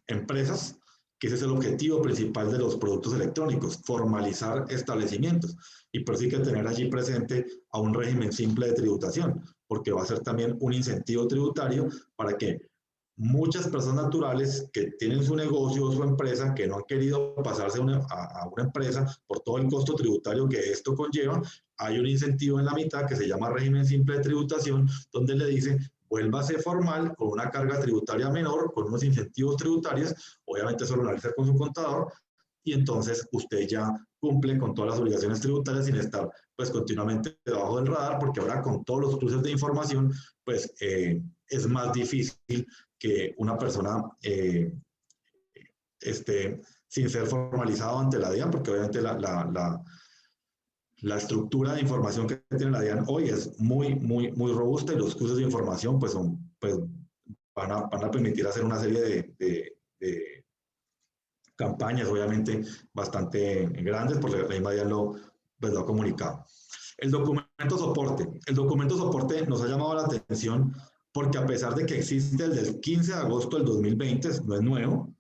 S2: empresas, que ese es el objetivo principal de los productos electrónicos, formalizar establecimientos. Y por eso hay que tener allí presente a un régimen simple de tributación, porque va a ser también un incentivo tributario para que muchas personas naturales que tienen su negocio o su empresa, que no han querido pasarse a una empresa por todo el costo tributario que esto conlleva, hay un incentivo en la mitad que se llama régimen simple de tributación, donde le dice, vuélvase formal con una carga tributaria menor, con unos incentivos tributarios, obviamente eso lo analiza con su contador, y entonces usted ya cumple con todas las obligaciones tributarias sin estar pues continuamente debajo del radar, porque ahora con todos los cruces de información, pues es más difícil que una persona esté sin ser formalizado ante la DIAN, porque obviamente la estructura de información que tiene la DIAN hoy es muy robusta y los cruces de información pues, van a permitir hacer una serie de campañas obviamente bastante grandes, porque la misma DIAN lo ha comunicado. El documento soporte. El documento soporte nos ha llamado la atención porque a pesar de que existe desde el 15 de agosto del 2020, no es nuevo,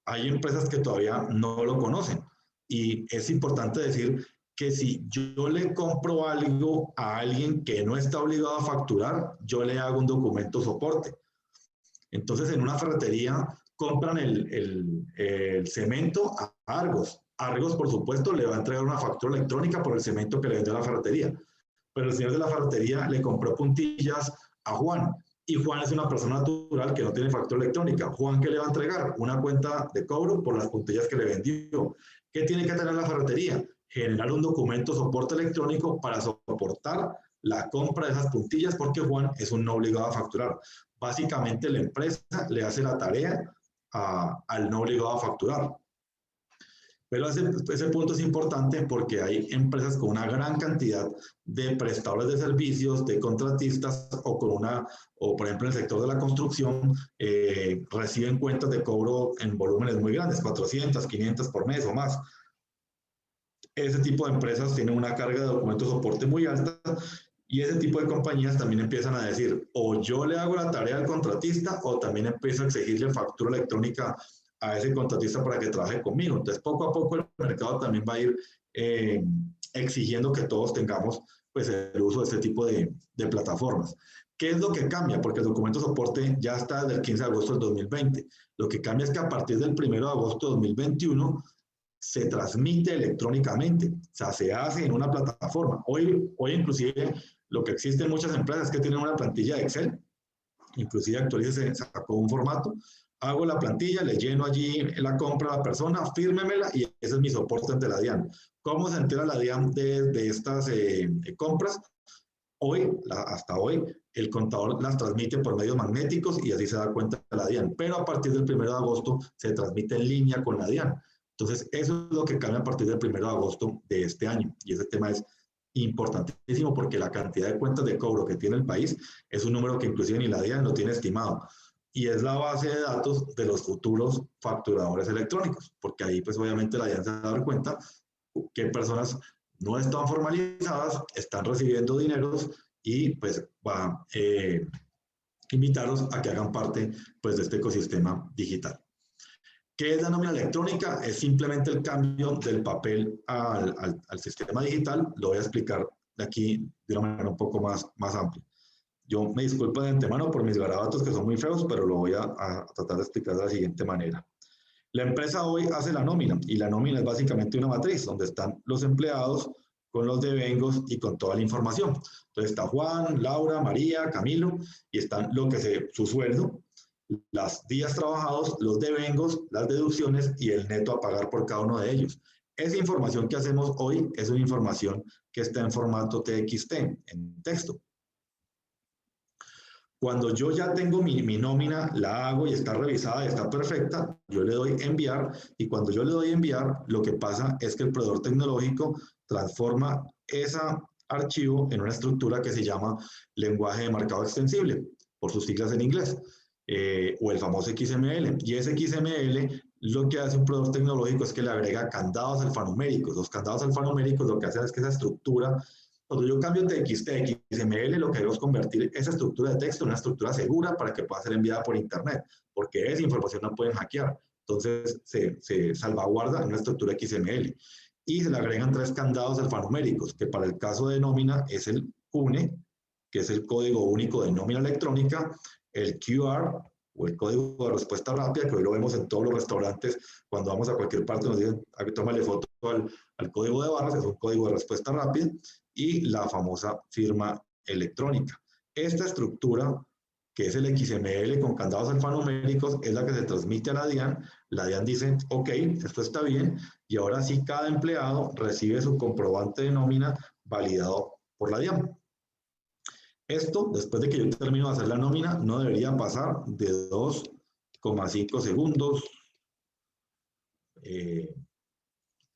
S2: hay empresas que todavía no lo conocen. Y es importante decir que si yo le compro algo a alguien que no está obligado a facturar, yo le hago un documento soporte. Entonces, en una ferretería compran el cemento a Argos. Argos, por supuesto, le va a entregar una factura electrónica por el cemento que le vendió a la ferretería. Pero el señor de la ferretería le compró puntillas a Juan. Y Juan es una persona natural que no tiene factura electrónica. Juan, ¿qué le va a entregar? Una cuenta de cobro por las puntillas que le vendió. ¿Qué tiene que tener la ferretería? Generar un documento soporte electrónico para soportar la compra de esas puntillas, porque Juan es un no obligado a facturar. Básicamente la empresa le hace la tarea al no obligado a facturar. Pero ese punto es importante porque hay empresas con una gran cantidad de prestadores de servicios, de contratistas, o por ejemplo en el sector de la construcción, reciben cuentas de cobro en volúmenes muy grandes, 400, 500 por mes o más. Ese tipo de empresas tienen una carga de documentos de soporte muy alta y ese tipo de compañías también empiezan a decir, o yo le hago la tarea al contratista o también empiezo a exigirle factura electrónica a ese contratista para que trabaje conmigo. Entonces, poco a poco el mercado también va a ir exigiendo que todos tengamos pues, el uso de este tipo de plataformas. ¿Qué es lo que cambia? Porque el documento de soporte ya está desde el 15 de agosto del 2020. Lo que cambia es que a partir del 1 de agosto de 2021 se transmite electrónicamente, o sea, se hace en una plataforma. Hoy inclusive lo que existe en muchas empresas es que tienen una plantilla de Excel, inclusive Actualice se sacó un formato, hago la plantilla, le lleno allí la compra a la persona, fírmemela y ese es mi soporte ante la DIAN. ¿Cómo se entera la DIAN de estas compras? Hasta hoy, el contador las transmite por medios magnéticos y así se da cuenta de la DIAN, pero a partir del 1 de agosto se transmite en línea con la DIAN. Entonces, eso es lo que cambia a partir del 1 de agosto de este año. Y ese tema es importantísimo porque la cantidad de cuentas de cobro que tiene el país es un número que inclusive ni la DIAN lo tiene estimado. Y es la base de datos de los futuros facturadores electrónicos, porque ahí pues obviamente la DIAN se va a dar cuenta qué personas no están formalizadas, están recibiendo dineros y pues va a invitarlos a que hagan parte pues, de este ecosistema digital. ¿Qué es la nómina electrónica? Es simplemente el cambio del papel al sistema digital. Lo voy a explicar de aquí de una manera un poco más amplia. Yo me disculpo de antemano por mis garabatos que son muy feos, pero lo voy a tratar de explicar de la siguiente manera. La empresa hoy hace la nómina y la nómina es básicamente una matriz donde están los empleados con los devengos y con toda la información. Entonces está Juan, Laura, María, Camilo y están su sueldo, los días trabajados, los devengos, las deducciones y el neto a pagar por cada uno de ellos. Esa información que hacemos hoy es una información que está en formato TXT, en texto. Cuando yo ya tengo mi nómina, la hago y está revisada y está perfecta, yo le doy enviar y cuando yo le doy enviar, lo que pasa es que el proveedor tecnológico transforma ese archivo en una estructura que se llama lenguaje de marcado extensible, por sus siglas en inglés, o el famoso XML. Y ese XML, lo que hace un proveedor tecnológico es que le agrega candados alfanuméricos. Los candados alfanuméricos lo que hacen es que esa estructura, cuando yo cambio de TXT a XML, lo que hago es convertir esa estructura de texto en una estructura segura para que pueda ser enviada por Internet, porque esa información la pueden hackear. Entonces, se salvaguarda en una estructura XML. Y se le agregan 3 candados alfanuméricos, que para el caso de nómina es el CUNE, que es el código único de nómina electrónica, el QR, o el código de respuesta rápida, que hoy lo vemos en todos los restaurantes, cuando vamos a cualquier parte nos dicen, tómale foto al código de barras, es un código de respuesta rápida, y la famosa firma electrónica. Esta estructura, que es el XML con candados alfanuméricos, es la que se transmite a la DIAN dice, ok, esto está bien, y ahora sí cada empleado recibe su comprobante de nómina validado por la DIAN. Esto, después de que yo termino de hacer la nómina, no debería pasar de 2,5 segundos,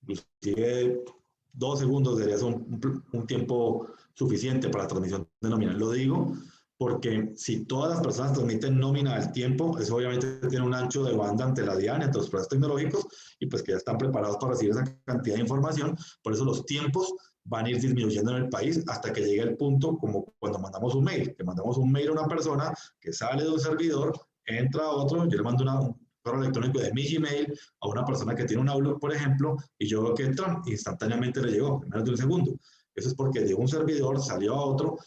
S2: inclusive 2 segundos debería ser un tiempo suficiente para la transmisión de nómina. Lo digo porque si todas las personas transmiten nómina al tiempo, eso obviamente tiene un ancho de banda ante la DIAN, ante los procesos tecnológicos, y pues que ya están preparados para recibir esa cantidad de información. Por eso los tiempos van a ir disminuyendo en el país hasta que llegue el punto como cuando mandamos un mail, que mandamos un mail a una persona que sale de un servidor, entra a otro, yo le mando un correo electrónico de mi Gmail a una persona que tiene un Outlook, por ejemplo, y yo veo que entra, instantáneamente le llegó, en menos de un segundo. Eso es porque de un servidor salió a otro,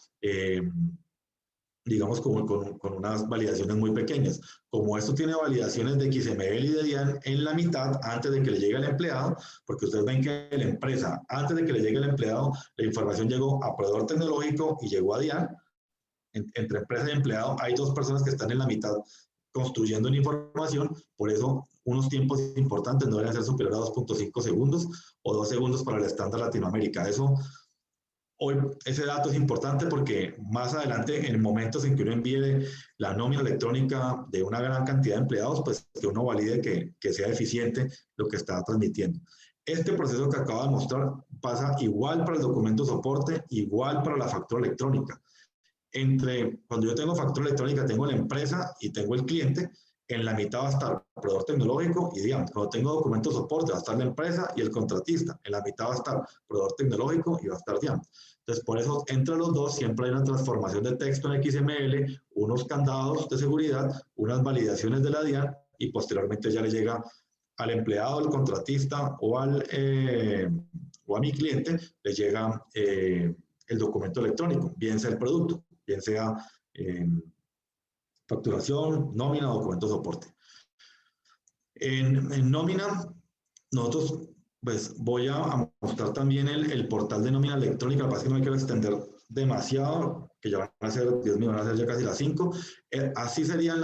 S2: digamos, con unas validaciones muy pequeñas. Como esto tiene validaciones de XML y de DIAN en la mitad, antes de que le llegue al empleado, porque ustedes ven que la empresa, antes de que le llegue al empleado, la información llegó a proveedor tecnológico y llegó a DIAN. Entre empresa y empleado hay 2 personas que están en la mitad construyendo la información, por eso unos tiempos importantes no deben ser superiores a 2,5 segundos o 2 segundos para el estándar Latinoamérica. Eso, hoy, ese dato es importante porque más adelante, en momentos en que uno envíe la nómina electrónica de una gran cantidad de empleados, pues que uno valide que sea eficiente lo que está transmitiendo. Este proceso que acabo de mostrar pasa igual para el documento soporte, igual para la factura electrónica. Cuando yo tengo factura electrónica, tengo la empresa y tengo el cliente, en la mitad va a estar el proveedor tecnológico y digamos, cuando tengo documento soporte va a estar la empresa y el contratista, en la mitad va a estar el proveedor tecnológico y va a estar DIAN. Entonces, por eso, entre los dos siempre hay una transformación de texto en XML, unos candados de seguridad, unas validaciones de la DIAN y posteriormente ya le llega al empleado, al contratista o a mi cliente, le llega el documento electrónico, bien sea el producto, bien sea facturación, nómina o documento soporte. En nómina, nosotros, pues voy a mostrar también el portal de nómina electrónica, lo que pasa es que no me quiero extender demasiado, que ya van a ser, Dios mío, van a ser ya casi las 5. Así serían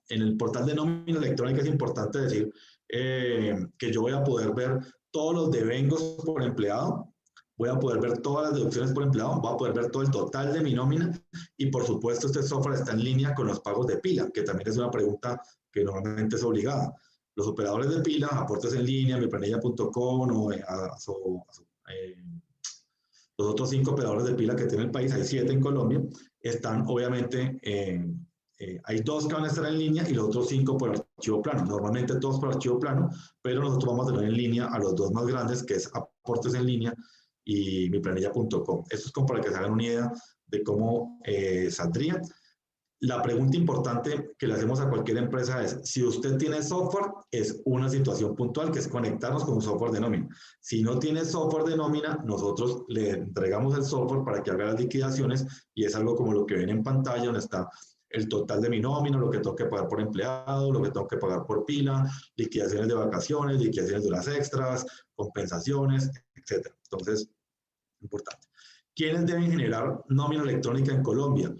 S2: en el portal de nómina electrónica es importante decir que yo voy a poder ver todos los devengos por empleado, voy a poder ver todas las deducciones por empleado, voy a poder ver todo el total de mi nómina y por supuesto este software está en línea con los pagos de pila, que también es una pregunta que normalmente es obligada. Los operadores de pila, aportes en línea, miplanilla.com o los otros 5 operadores de pila que tiene el país, hay 7 en Colombia, están obviamente, hay 2 que van a estar en línea y los otros 5 por archivo plano. Normalmente todos por archivo plano, pero nosotros vamos a tener en línea a los 2 más grandes, que es aportes en línea y miplanilla.com. Esto es como para que se hagan una idea de cómo saldría. La pregunta importante que le hacemos a cualquier empresa es, si usted tiene software, es una situación puntual, que es conectarnos con un software de nómina. Si no tiene software de nómina, nosotros le entregamos el software para que haga las liquidaciones, y es algo como lo que ven en pantalla, donde está el total de mi nómina, lo que tengo que pagar por empleado, lo que tengo que pagar por pila, liquidaciones de vacaciones, liquidaciones de horas extras, compensaciones, etc. Entonces, importante. ¿Quiénes deben generar nómina electrónica en Colombia?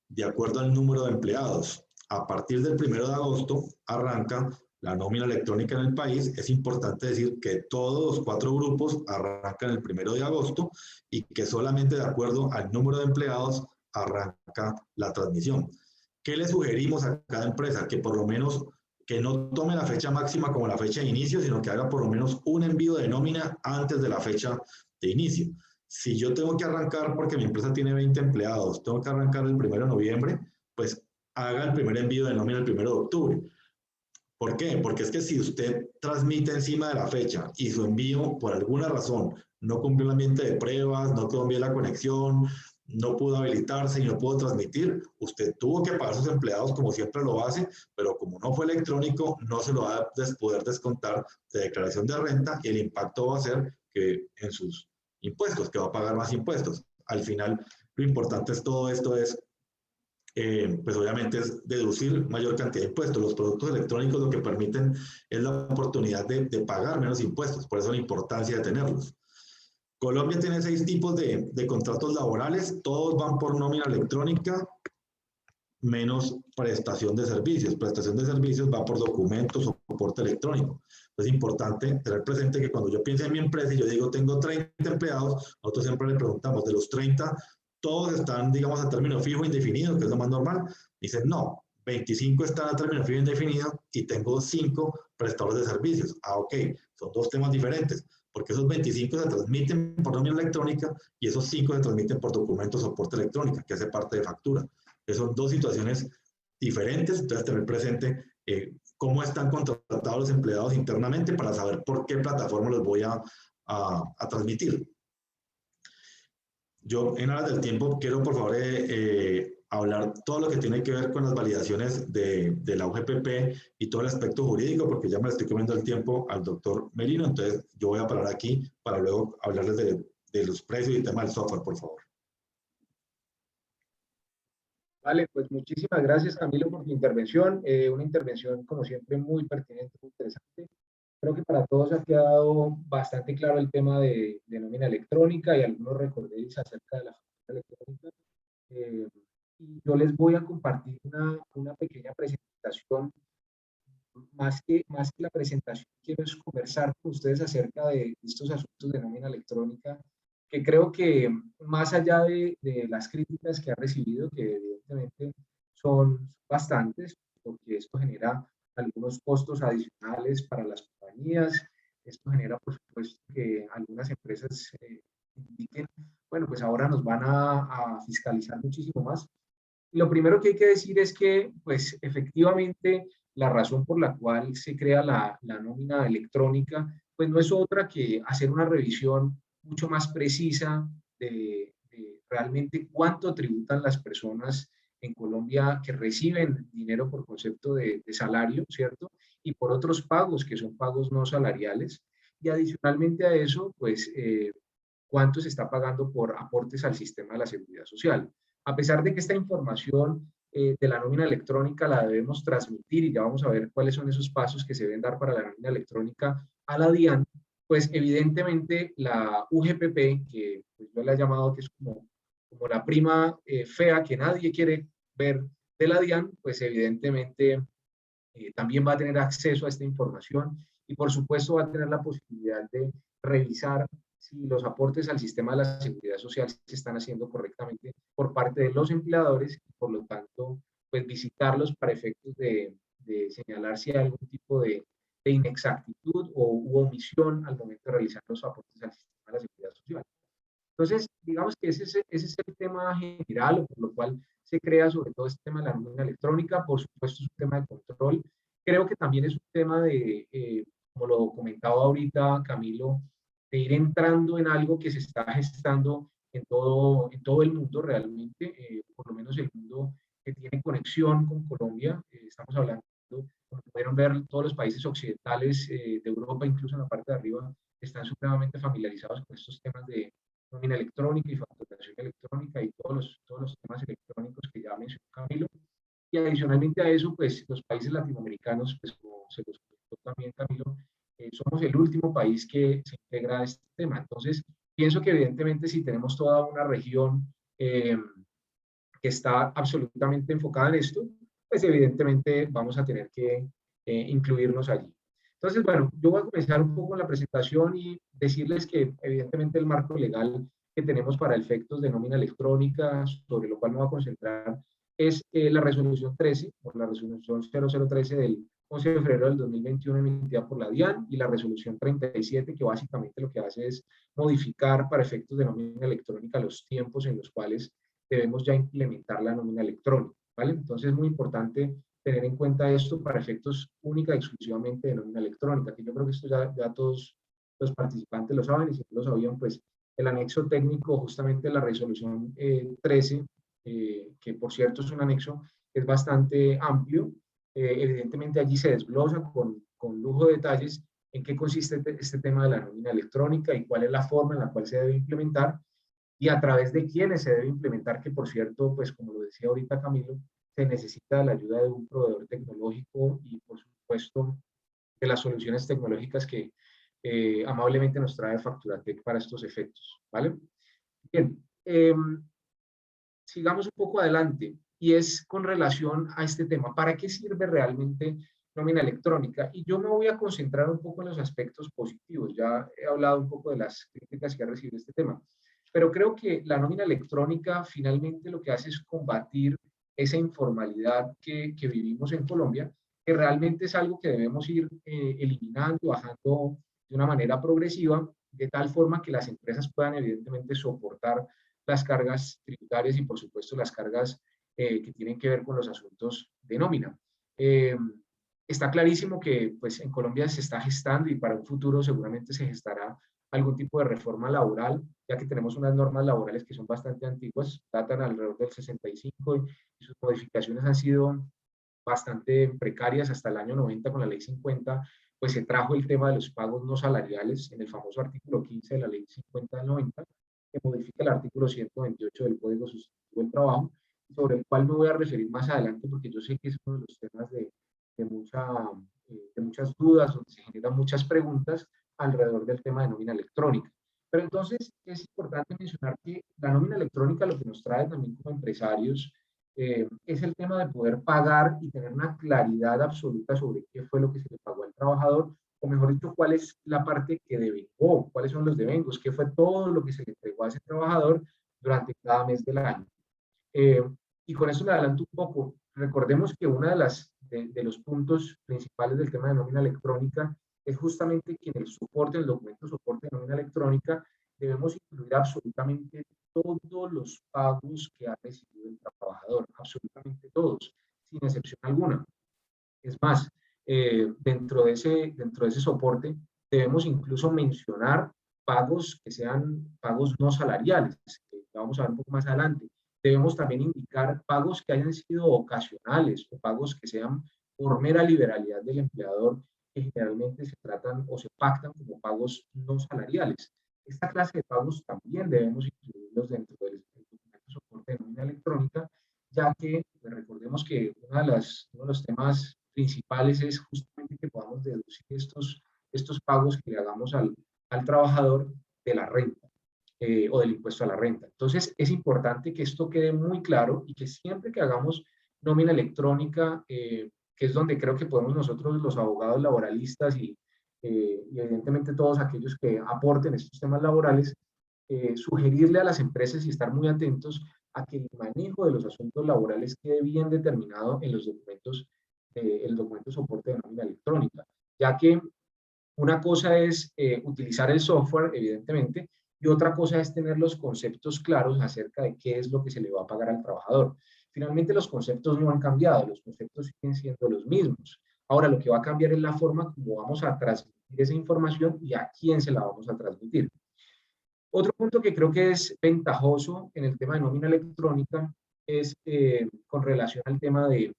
S2: De acuerdo al número de empleados. A partir del 1 de agosto arranca la nómina electrónica en el país. Es importante decir que todos los 4 grupos arrancan el 1 de agosto y que solamente de acuerdo al número de empleados arranca la transmisión. ¿Qué le sugerimos a cada empresa? Que por lo menos que no tome la fecha máxima como la fecha de inicio, sino que haga por lo menos un envío de nómina antes de la fecha de inicio. Si yo tengo que arrancar porque mi empresa tiene 20 empleados, tengo que arrancar el 1 de noviembre, pues haga el primer envío de nómina el 1 de octubre. ¿Por qué? Porque es que si usted transmite encima de la fecha y su envío, por alguna razón, no cumplió el ambiente de pruebas, no quedó bien la conexión, no pudo habilitarse y no pudo transmitir, usted tuvo que pagar a sus empleados como siempre lo hace, pero como no fue electrónico, no se lo va a poder descontar de declaración de renta, y el impacto va a ser que en sus impuestos, que va a pagar más impuestos. Al final, lo importante es todo esto es, pues obviamente es deducir mayor cantidad de impuestos. Los productos electrónicos lo que permiten es la oportunidad de pagar menos impuestos, por eso la importancia de tenerlos. Colombia tiene 6 tipos de contratos laborales, todos van por nómina electrónica, menos prestación de servicios. Prestación de servicios va por documentos o soporte electrónico. Es importante tener presente que cuando yo pienso en mi empresa y yo digo tengo 30 empleados, nosotros siempre le preguntamos, de los 30, todos están, digamos, a término fijo indefinido, que es lo más normal. Dicen, no, 25 están a término fijo indefinido y tengo 5 prestadores de servicios. Ah, ok, son 2 temas diferentes, porque esos 25 se transmiten por nómina electrónica y esos 5 se transmiten por documento o soporte electrónica, que hace parte de factura. Son 2 situaciones diferentes, entonces tener presente cómo están contratados los empleados internamente para saber por qué plataforma los voy a transmitir. Yo, en aras del tiempo, quiero por favor hablar todo lo que tiene que ver con las validaciones de la UGPP y todo el aspecto jurídico, porque ya me estoy comiendo el tiempo al doctor Merino, entonces yo voy a parar aquí para luego hablarles de los precios y el tema del software, por favor.
S3: Vale, pues muchísimas gracias, Camilo, por tu intervención. Una intervención, como siempre, muy pertinente, muy interesante. Creo que para todos ha quedado bastante claro el tema de nómina electrónica y algunos recordéis acerca de la factura electrónica. Y yo les voy a compartir una pequeña presentación. Más que la presentación, quiero es conversar con ustedes acerca de estos asuntos de nómina electrónica, que creo que más allá de las críticas que ha recibido, que evidentemente son bastantes, porque esto genera algunos costos adicionales para las compañías, esto genera, por supuesto, que algunas empresas indiquen, bueno, pues ahora nos van a fiscalizar muchísimo más. Y lo primero que hay que decir es que, pues, efectivamente, la razón por la cual se crea la nómina electrónica, pues no es otra que hacer una revisión mucho más precisa de realmente cuánto tributan las personas en Colombia que reciben dinero por concepto de salario, ¿cierto? Y por otros pagos que son pagos no salariales. Y adicionalmente a eso, pues, cuánto se está pagando por aportes al sistema de la seguridad social. A pesar de que esta información de la nómina electrónica la debemos transmitir, y ya vamos a ver cuáles son esos pasos que se deben dar para la nómina electrónica a la DIAN, pues evidentemente la UGPP, que pues yo la he llamado que es como la prima fea que nadie quiere ver de la DIAN, pues evidentemente también va a tener acceso a esta información y por supuesto va a tener la posibilidad de revisar si los aportes al sistema de la seguridad social se están haciendo correctamente por parte de los empleadores y por lo tanto pues visitarlos para efectos de señalar si hay algún tipo de inexactitud u omisión al momento de realizar los aportes al sistema de la seguridad social. Entonces, digamos que ese es el tema general, por lo cual se crea sobre todo este tema de la nómina electrónica. Por supuesto, es un tema de control. Creo que también es un tema de, como lo comentaba ahorita Camilo, ir entrando en algo que se está gestando en todo el mundo realmente, por lo menos el mundo que tiene conexión con Colombia. Estamos hablando, como pudieron ver, todos los países occidentales de Europa, incluso en la parte de arriba, están supremamente familiarizados con estos temas de nómina electrónica y facturación electrónica y todos los temas electrónicos que ya mencionó Camilo. Y adicionalmente a eso, pues los países latinoamericanos, pues como se los comentó también Camilo, somos el último país que se integra a este tema. Entonces, pienso que evidentemente si tenemos toda una región que está absolutamente enfocada en esto, pues evidentemente vamos a tener que incluirnos allí. Entonces, bueno, yo voy a comenzar un poco la presentación y decirles que evidentemente el marco legal que tenemos para efectos de nómina electrónica, sobre lo cual me voy a concentrar, es la resolución 13, o la resolución 0013 del 11 de febrero del 2021 emitida por la DIAN, y la resolución 37, que básicamente lo que hace es modificar para efectos de nómina electrónica los tiempos en los cuales debemos ya implementar la nómina electrónica, ¿vale? Entonces es muy importante tener en cuenta esto para efectos única y exclusivamente de nómina electrónica, que yo creo que esto ya todos los participantes lo saben, y si no lo sabían, pues el anexo técnico justamente la resolución 13, que por cierto es un anexo que es bastante amplio, evidentemente allí se desglosa con lujo de detalles en qué consiste este tema de la nómina electrónica y cuál es la forma en la cual se debe implementar y a través de quiénes se debe implementar, que por cierto, pues como lo decía ahorita Camilo, se necesita la ayuda de un proveedor tecnológico y por supuesto de las soluciones tecnológicas que amablemente nos trae Facturatec para estos efectos, ¿vale? Bien, sigamos un poco adelante y es con relación a este tema. ¿Para qué sirve realmente nómina electrónica? Y yo me voy a concentrar un poco en los aspectos positivos. Ya he hablado un poco de las críticas que ha recibido este tema, pero creo que la nómina electrónica finalmente lo que hace es combatir esa informalidad que vivimos en Colombia, que realmente es algo que debemos ir eliminando, bajando de una manera progresiva, de tal forma que las empresas puedan evidentemente soportar las cargas tributarias y por supuesto las cargas que tienen que ver con los asuntos de nómina. Está clarísimo que pues, en Colombia se está gestando y para un futuro seguramente se gestará algún tipo de reforma laboral, ya que tenemos unas normas laborales que son bastante antiguas, datan alrededor del 65 y sus modificaciones han sido bastante precarias hasta el año 90 con la ley 50, pues se trajo el tema de los pagos no salariales en el famoso artículo 15 de la ley 50 del 90, que modifica el artículo 128 del Código Sustantivo del Trabajo, sobre el cual me voy a referir más adelante porque yo sé que es uno de los temas de muchas dudas, donde se generan muchas preguntas alrededor del tema de nómina electrónica. Pero entonces es importante mencionar que la nómina electrónica lo que nos trae también como empresarios es el tema de poder pagar y tener una claridad absoluta sobre qué fue lo que se le pagó al trabajador, o mejor dicho, cuál es la parte que devengó, cuáles son los devengos, qué fue todo lo que se le entregó a ese trabajador durante cada mes del año. Y con eso me adelanto un poco. Recordemos que uno de los puntos principales del tema de nómina electrónica es justamente que en el soporte, en el documento soporte de nómina electrónica, debemos incluir absolutamente todos los pagos que ha recibido el trabajador, absolutamente todos, sin excepción alguna. Es más, dentro de ese soporte debemos incluso mencionar pagos que sean pagos no salariales, que vamos a ver un poco más adelante. Debemos también indicar pagos que hayan sido ocasionales o pagos que sean por mera liberalidad del empleador, que generalmente se tratan o se pactan como pagos no salariales. Esta clase de pagos también debemos incluirlos dentro del documento de soporte de nómina electrónica, ya que pues, recordemos que uno de los temas principales es justamente que podamos deducir estos pagos que le hagamos al trabajador de la renta o del impuesto a la renta. Entonces, es importante que esto quede muy claro y que siempre que hagamos nómina electrónica, que es donde creo que podemos nosotros, los abogados laboralistas y evidentemente todos aquellos que aporten estos temas laborales, sugerirle a las empresas y estar muy atentos a que el manejo de los asuntos laborales quede bien determinado en los documentos, el documento de soporte de nómina electrónica, ya que una cosa es utilizar el software, evidentemente, y otra cosa es tener los conceptos claros acerca de qué es lo que se le va a pagar al trabajador. Finalmente, los conceptos no han cambiado, los conceptos siguen siendo los mismos. Ahora, lo que va a cambiar es la forma como vamos a transmitir esa información y a quién se la vamos a transmitir. Otro punto que creo que es ventajoso en el tema de nómina electrónica es con relación al tema de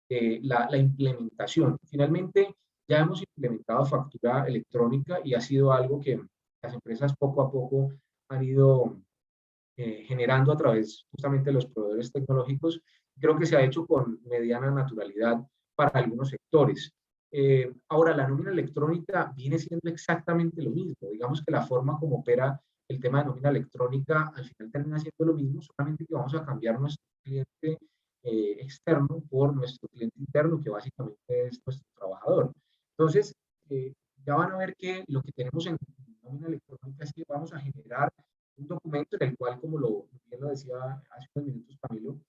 S3: la implementación. Finalmente, ya hemos implementado factura electrónica y ha sido algo que las empresas poco a poco han ido generando a través justamente de los proveedores tecnológicos. Creo que se ha hecho con mediana naturalidad para algunos sectores. Ahora, la nómina electrónica viene siendo exactamente lo mismo. Digamos que la forma como opera el tema de nómina electrónica al final termina siendo lo mismo, solamente que vamos a cambiar nuestro cliente externo por nuestro cliente interno, que básicamente es nuestro trabajador. Entonces, ya van a ver que lo que tenemos en nómina electrónica es que vamos a generar un documento en el cual, como bien lo decía hace unos minutos Camilo,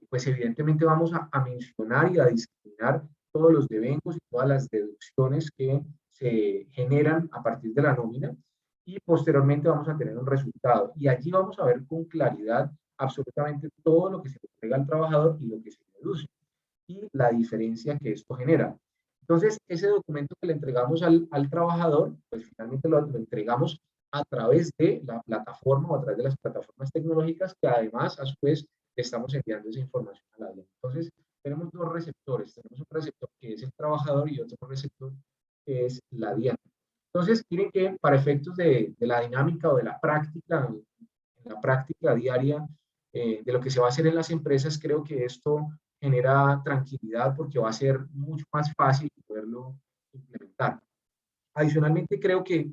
S3: pues evidentemente vamos a mencionar y a discriminar todos los deventos y todas las deducciones que se generan a partir de la nómina y posteriormente vamos a tener un resultado. Y allí vamos a ver con claridad absolutamente todo lo que se le entrega al trabajador y lo que se deduce y la diferencia que esto genera. Entonces, ese documento que le entregamos al trabajador, pues finalmente lo entregamos a través de la plataforma o a través de las plataformas tecnológicas que además, a su vez, le estamos enviando esa información a la DIAN. Entonces, tenemos dos receptores. Tenemos un receptor que es el trabajador y otro receptor que es la DIAN. Entonces, miren que para efectos de la dinámica o de en la práctica diaria de lo que se va a hacer en las empresas, creo que esto genera tranquilidad porque va a ser mucho más fácil poderlo implementar. Adicionalmente, creo que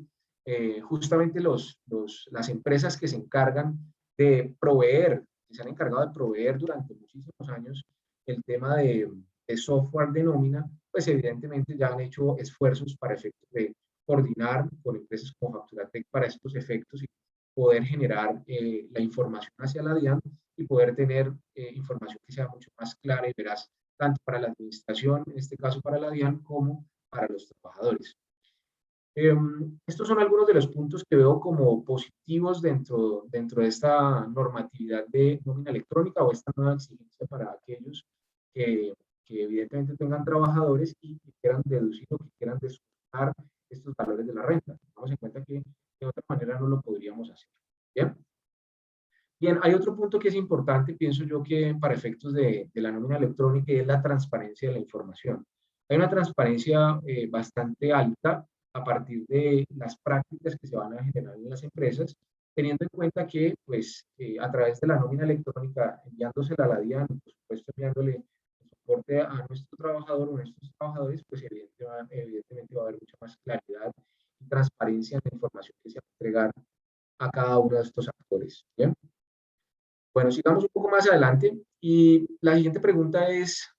S3: justamente las empresas que se encargan de proveer, que se han encargado de proveer durante muchísimos años el tema de software de nómina, pues evidentemente ya han hecho esfuerzos para efectos de coordinar con empresas como Facturatec para estos efectos y poder generar la información hacia la DIAN y poder tener información que sea mucho más clara y veraz, tanto para la administración, en este caso para la DIAN, como para los trabajadores. Estos son algunos de los puntos que veo como positivos dentro de esta normatividad de nómina electrónica o esta nueva exigencia para aquellos que evidentemente tengan trabajadores y que quieran deducir o que quieran descontar estos valores de la renta. Tengamos en cuenta que de otra manera no lo podríamos hacer. ¿Bien? Bien, hay otro punto que es importante, pienso yo, que para efectos de la nómina electrónica y es la transparencia de la información. Hay una transparencia bastante alta a partir de las prácticas que se van a generar en las empresas, teniendo en cuenta que, pues, a través de la nómina electrónica, enviándosela a la DIAN, por supuesto, enviándole el soporte a nuestro trabajador o a nuestros trabajadores, pues, evidentemente va a haber mucha más claridad y transparencia en la información que se va a entregar a cada uno de estos actores. ¿Bien? Bueno, sigamos un poco más adelante y la siguiente pregunta es,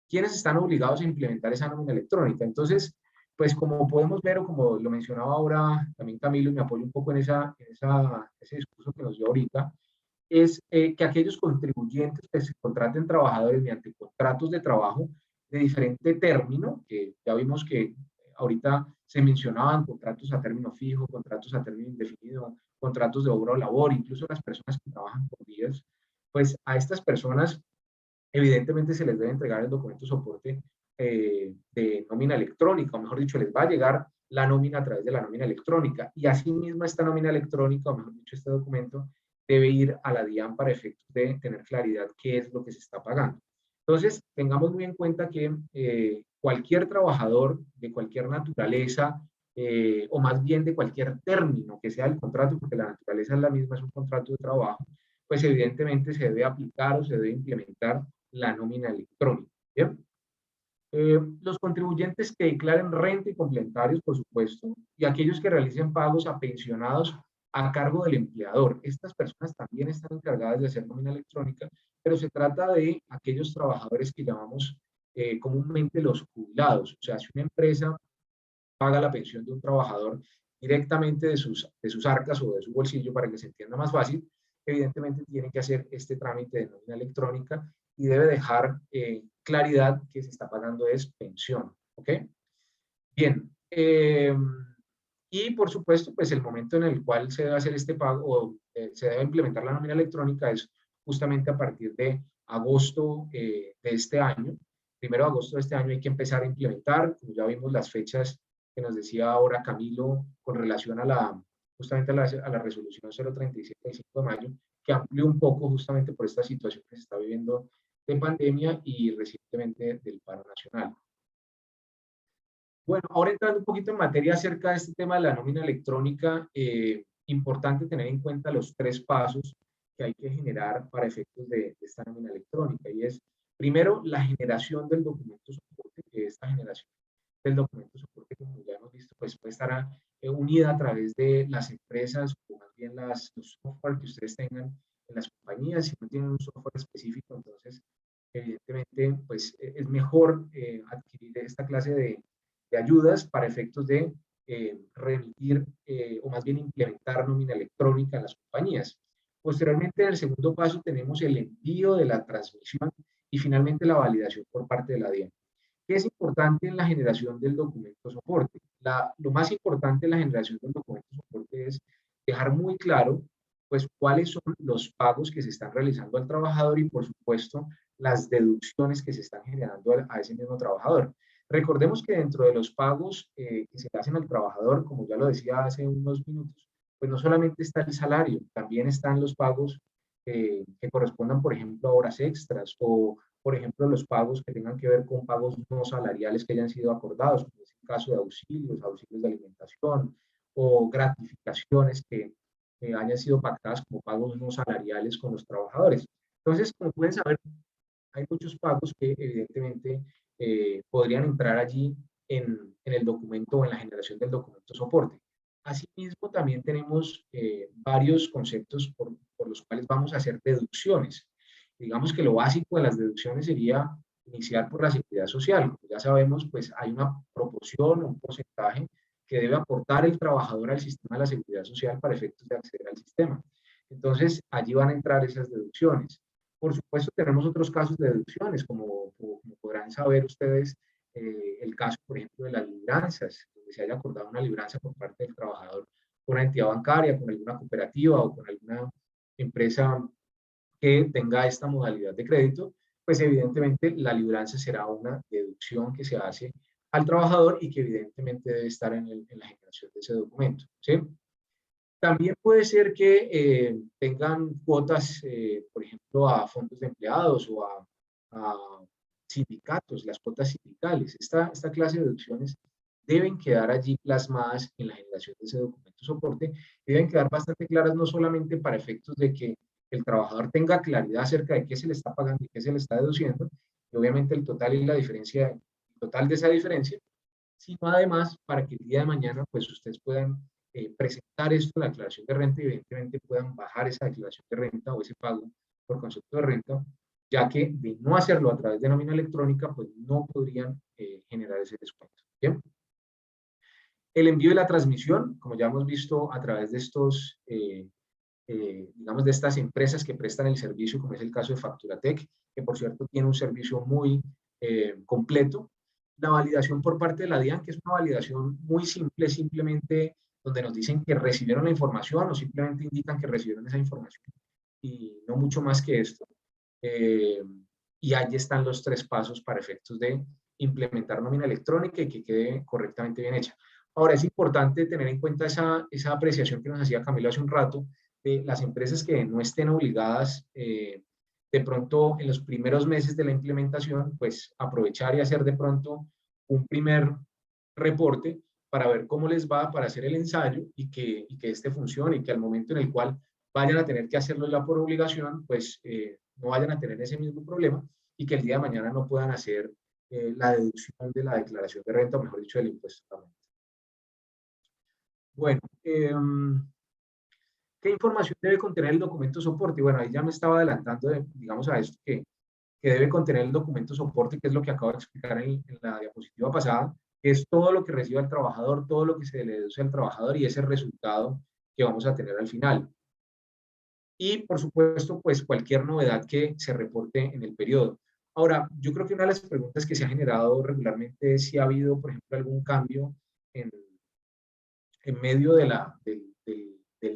S3: ¿quiénes están obligados a implementar esa nómina electrónica? Entonces, pues como podemos ver o como lo mencionaba ahora también Camilo y me apoyo un poco en ese discurso que nos dio ahorita, es que aquellos contribuyentes que se contraten trabajadores mediante contratos de trabajo de diferente término, que ya vimos que ahorita se mencionaban contratos a término fijo, contratos a término indefinido, contratos de obra o labor, incluso las personas que trabajan por días, pues a estas personas evidentemente se les debe entregar el documento de soporte de nómina electrónica, o mejor dicho, les va a llegar la nómina a través de la nómina electrónica. Y asimismo esta nómina electrónica, o mejor dicho, este documento, debe ir a la DIAN para efectos de tener claridad qué es lo que se está pagando. Entonces, tengamos muy en cuenta que cualquier trabajador de cualquier naturaleza, o más bien de cualquier término que sea el contrato, porque la naturaleza es la misma, es un contrato de trabajo, pues evidentemente se debe aplicar o se debe implementar la nómina electrónica. ¿Bien? Los contribuyentes que declaren renta y complementarios, por supuesto, y aquellos que realicen pagos a pensionados a cargo del empleador. Estas personas también están encargadas de hacer nómina electrónica, pero se trata de aquellos trabajadores que llamamos comúnmente los jubilados. O sea, si una empresa paga la pensión de un trabajador directamente de sus arcas o de su bolsillo, para que se entienda más fácil, evidentemente tiene que hacer este trámite de nómina electrónica y debe dejar claridad que se está pagando es pensión. ¿Ok? Bien. Y por supuesto, pues el momento en el cual se debe hacer este pago o se debe implementar la nómina electrónica es justamente a partir de agosto de este año. 1 de agosto de este año hay que empezar a implementar, como ya vimos las fechas que nos decía ahora Camilo con relación a justamente a la resolución 037 del 5 de mayo, que amplió un poco justamente por esta situación que se está viviendo de pandemia y recientemente del paro nacional. Bueno, ahora entrando un poquito en materia acerca de este tema de la nómina electrónica, importante tener en cuenta los 3 pasos que hay que generar para efectos de esta nómina electrónica, y es, primero, la generación del documento soporte, que esta generación del documento soporte, como ya hemos visto, pues puede estar unida a través de las empresas o más bien los software que ustedes tengan en las compañías. Si no tienen un software específico, entonces, evidentemente, pues es mejor adquirir esta clase de ayudas para efectos de remitir o más bien implementar nómina electrónica en las compañías. Posteriormente, en el segundo paso, tenemos el envío de la transmisión y finalmente la validación por parte de la DIAN. ¿Qué es importante en la generación del documento soporte? Lo más importante en la generación del documento soporte es dejar muy claro pues cuáles son los pagos que se están realizando al trabajador y por supuesto las deducciones que se están generando a ese mismo trabajador. Recordemos que dentro de los pagos que se hacen al trabajador, como ya lo decía hace unos minutos, pues no solamente está el salario, también están los pagos que correspondan, por ejemplo, a horas extras o, por ejemplo, los pagos que tengan que ver con pagos no salariales que hayan sido acordados, como es el caso de auxilios de alimentación o gratificaciones que hayan sido pactadas como pagos no salariales con los trabajadores. Entonces, como pueden saber, hay muchos pagos que evidentemente podrían entrar allí en el documento o en la generación del documento soporte. Asimismo, también tenemos varios conceptos por los cuales vamos a hacer deducciones. Digamos que lo básico de las deducciones sería iniciar por la seguridad social. Como ya sabemos, pues hay una proporción, un porcentaje que debe aportar el trabajador al sistema de la seguridad social para efectos de acceder al sistema. Entonces, allí van a entrar esas deducciones. Por supuesto, tenemos otros casos de deducciones, como podrán saber ustedes, el caso, por ejemplo, de las libranzas, donde se haya acordado una libranza por parte del trabajador con una entidad bancaria, con alguna cooperativa o con alguna empresa que tenga esta modalidad de crédito, pues evidentemente la libranza será una deducción que se hace al trabajador y que evidentemente debe estar en la generación de ese documento, ¿sí? También puede ser que tengan cuotas, por ejemplo, a fondos de empleados o a sindicatos, las cuotas sindicales. Esta clase de deducciones deben quedar allí plasmadas en la generación de ese documento soporte, deben quedar bastante claras no solamente para efectos de que el trabajador tenga claridad acerca de qué se le está pagando y qué se le está deduciendo, y obviamente el total y la diferencia, el total de esa diferencia, sino además para que el día de mañana pues ustedes puedan presentar esto en la declaración de renta y evidentemente puedan bajar esa declaración de renta o ese pago por concepto de renta, ya que de no hacerlo a través de nómina electrónica, pues no podrían generar ese descuento. ¿Bien? El envío y la transmisión, como ya hemos visto a través de estos, digamos, de estas empresas que prestan el servicio, como es el caso de Facturatec, que por cierto tiene un servicio muy completo. La validación por parte de la DIAN, que es una validación muy simple, simplemente donde nos dicen que recibieron la información o simplemente indican que recibieron esa información y no mucho más que esto. Y allí están los 3 pasos para efectos de implementar nómina electrónica y que quede correctamente bien hecha. Ahora, es importante tener en cuenta esa apreciación que nos hacía Camilo hace un rato, de las empresas que no estén obligadas de pronto en los primeros meses de la implementación, pues aprovechar y hacer de pronto un primer reporte para ver cómo les va, para hacer el ensayo y que este funcione y que al momento en el cual vayan a tener que hacerlo ya por obligación, pues no vayan a tener ese mismo problema y que el día de mañana no puedan hacer la deducción de la declaración de renta, o mejor dicho, del impuesto de renta. Bueno, ¿qué información debe contener el documento soporte? Bueno, ahí ya me estaba adelantando, digamos, a esto que debe contener el documento soporte, que es lo que acabo de explicar en la diapositiva pasada, que es todo lo que recibe el trabajador, todo lo que se le deduce al trabajador y ese resultado que vamos a tener al final. Y, por supuesto, pues cualquier novedad que se reporte en el periodo. Ahora, yo creo que una de las preguntas que se ha generado regularmente es si ha habido, por ejemplo, algún cambio en medio del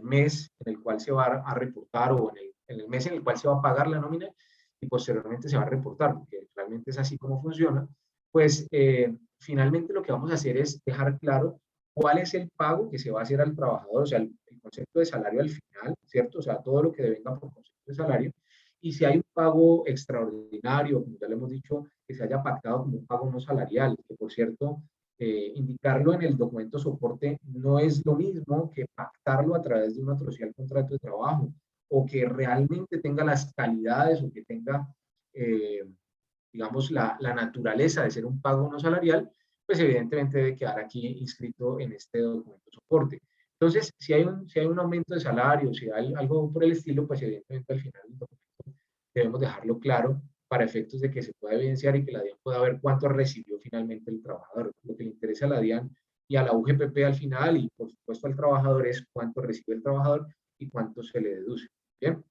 S3: mes en el cual se va a reportar o en el mes en el cual se va a pagar la nómina. y posteriormente se va a reportar, porque realmente es así como funciona, pues finalmente lo que vamos a hacer es dejar claro cuál es el pago que se va a hacer al trabajador, o sea, el concepto de salario al final, ¿cierto? O sea, todo lo que devenga por concepto de salario. Y si hay un pago extraordinario, como ya le hemos dicho, que se haya pactado como un pago no salarial, que por cierto, indicarlo en el documento soporte no es lo mismo que pactarlo a través de un atrocial contrato de trabajo, o que realmente tenga las calidades o que tenga, digamos, la naturaleza de ser un pago no salarial, pues evidentemente debe quedar aquí inscrito en este documento soporte. Entonces, si hay un aumento de salario, si hay algo por el estilo, pues evidentemente al final del documento debemos dejarlo claro para efectos de que se pueda evidenciar y que la DIAN pueda ver cuánto recibió finalmente el trabajador. Lo que le interesa a la DIAN y a la UGPP al final, y por supuesto al trabajador, es cuánto recibe el trabajador y cuánto se le deduce. Bien,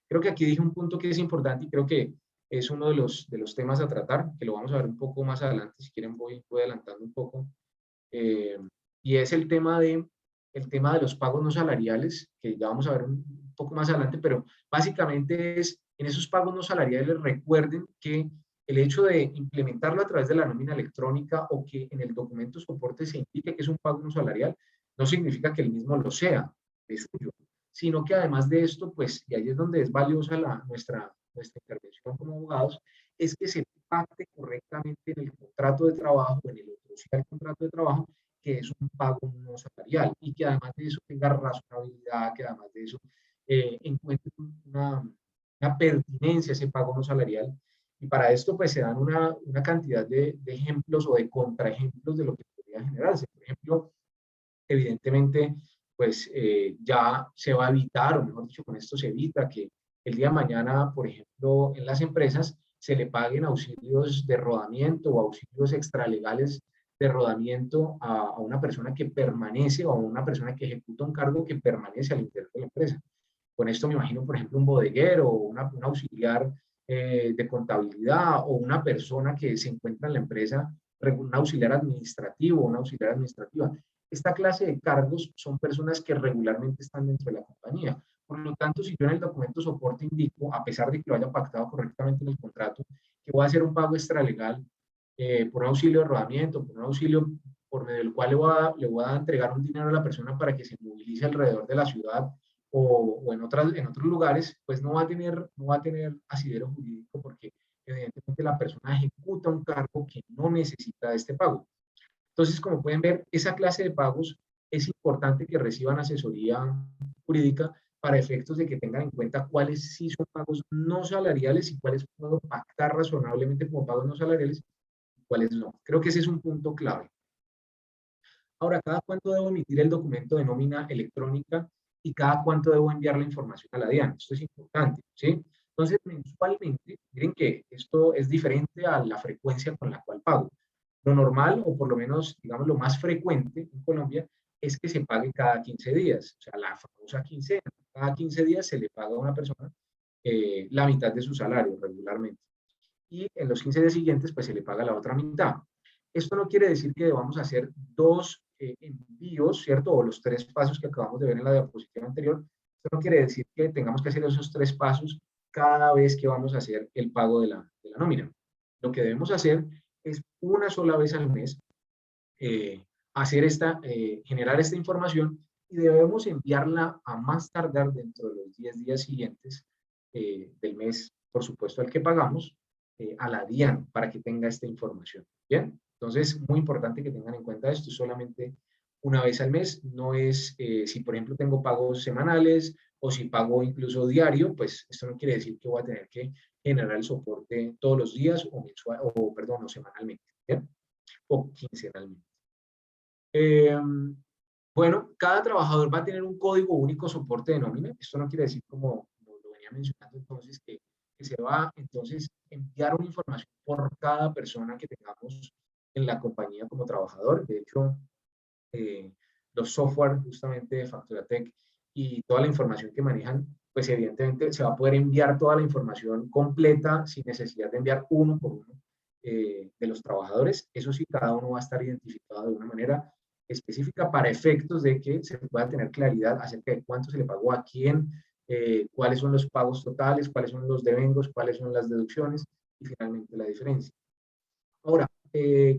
S3: creo que aquí dije un punto que es importante y creo que es uno de los temas a tratar, que lo vamos a ver un poco más adelante, si quieren voy adelantando un poco, eh, y es el tema de los pagos no salariales, que ya vamos a ver un poco más adelante, pero básicamente es, en esos pagos no salariales recuerden que el hecho de implementarlo a través de la nómina electrónica o que en el documento soporte se indique que es un pago no salarial, no significa que el mismo lo sea, es suyo, sino que además de esto, pues, y ahí es donde es valiosa nuestra intervención como abogados, es que se pacte correctamente en el contrato de trabajo, en el otro sea el contrato de trabajo, que es un pago no salarial y que además de eso tenga razonabilidad, que además de eso encuentre una pertinencia ese pago no salarial. Y para esto pues se dan una cantidad de ejemplos o de contraejemplos de lo que podría generarse. Por ejemplo, evidentemente pues ya se va a evitar, o mejor dicho, con esto se evita que el día de mañana, por ejemplo, en las empresas se le paguen auxilios de rodamiento o auxilios extralegales de rodamiento a una persona que permanece o a una persona que ejecuta un cargo que permanece al interior de la empresa. Con esto me imagino, por ejemplo, un bodeguero o un auxiliar de contabilidad o una persona que se encuentra en la empresa, un auxiliar administrativo, una auxiliar administrativa. Esta clase de cargos son personas que regularmente están dentro de la compañía. Por lo tanto, si yo en el documento soporte indico, a pesar de que lo haya pactado correctamente en el contrato, que voy a hacer un pago extralegal por un auxilio de rodamiento, por un auxilio por medio del cual le voy a entregar un dinero a la persona para que se movilice alrededor de la ciudad o en otros lugares, pues no va a tener asidero jurídico porque evidentemente la persona ejecuta un cargo que no necesita de este pago. Entonces, como pueden ver, esa clase de pagos es importante que reciban asesoría jurídica para efectos de que tengan en cuenta cuáles sí son pagos no salariales y cuáles puedo pactar razonablemente como pagos no salariales y cuáles no. Creo que ese es un punto clave. Ahora, ¿cada cuánto debo emitir el documento de nómina electrónica y cada cuánto debo enviar la información a la DIAN? Esto es importante, ¿sí? Entonces, mensualmente, miren que esto es diferente a la frecuencia con la cual pago. Lo normal, o por lo menos, digamos, lo más frecuente en Colombia, es que se pague cada 15 días, o sea, la famosa quincena. Cada 15 días se le paga a una persona la mitad de su salario regularmente. Y en los 15 días siguientes, pues se le paga la otra mitad. Esto no quiere decir que debamos hacer dos envíos, ¿cierto? O los tres pasos que acabamos de ver en la diapositiva anterior. Esto no quiere decir que tengamos que hacer esos tres pasos cada vez que vamos a hacer el pago de la nómina. Lo que debemos hacer es una sola vez al mes generar esta información y debemos enviarla a más tardar dentro de los 10 días siguientes del mes, por supuesto, al que pagamos, a la DIAN para que tenga esta información. Bien, entonces, muy importante que tengan en cuenta esto, solamente una vez al mes, no es, si por ejemplo tengo pagos semanales o si pago incluso diario, pues esto no quiere decir que voy a tener que generar el soporte todos los días o mensual, o semanalmente, ¿bien? O quincenalmente. Bueno, cada trabajador va a tener un código único soporte de nómina. Esto no quiere decir, como lo venía mencionando entonces, que se va entonces enviar una información por cada persona que tengamos en la compañía como trabajador. De hecho, los software justamente de Facturatec y toda la información que manejan, pues evidentemente se va a poder enviar toda la información completa sin necesidad de enviar uno por uno de los trabajadores. Eso sí, cada uno va a estar identificado de una manera específica para efectos de que se pueda tener claridad acerca de cuánto se le pagó a quién, cuáles son los pagos totales, cuáles son los devengos, cuáles son las deducciones y finalmente la diferencia. Ahora,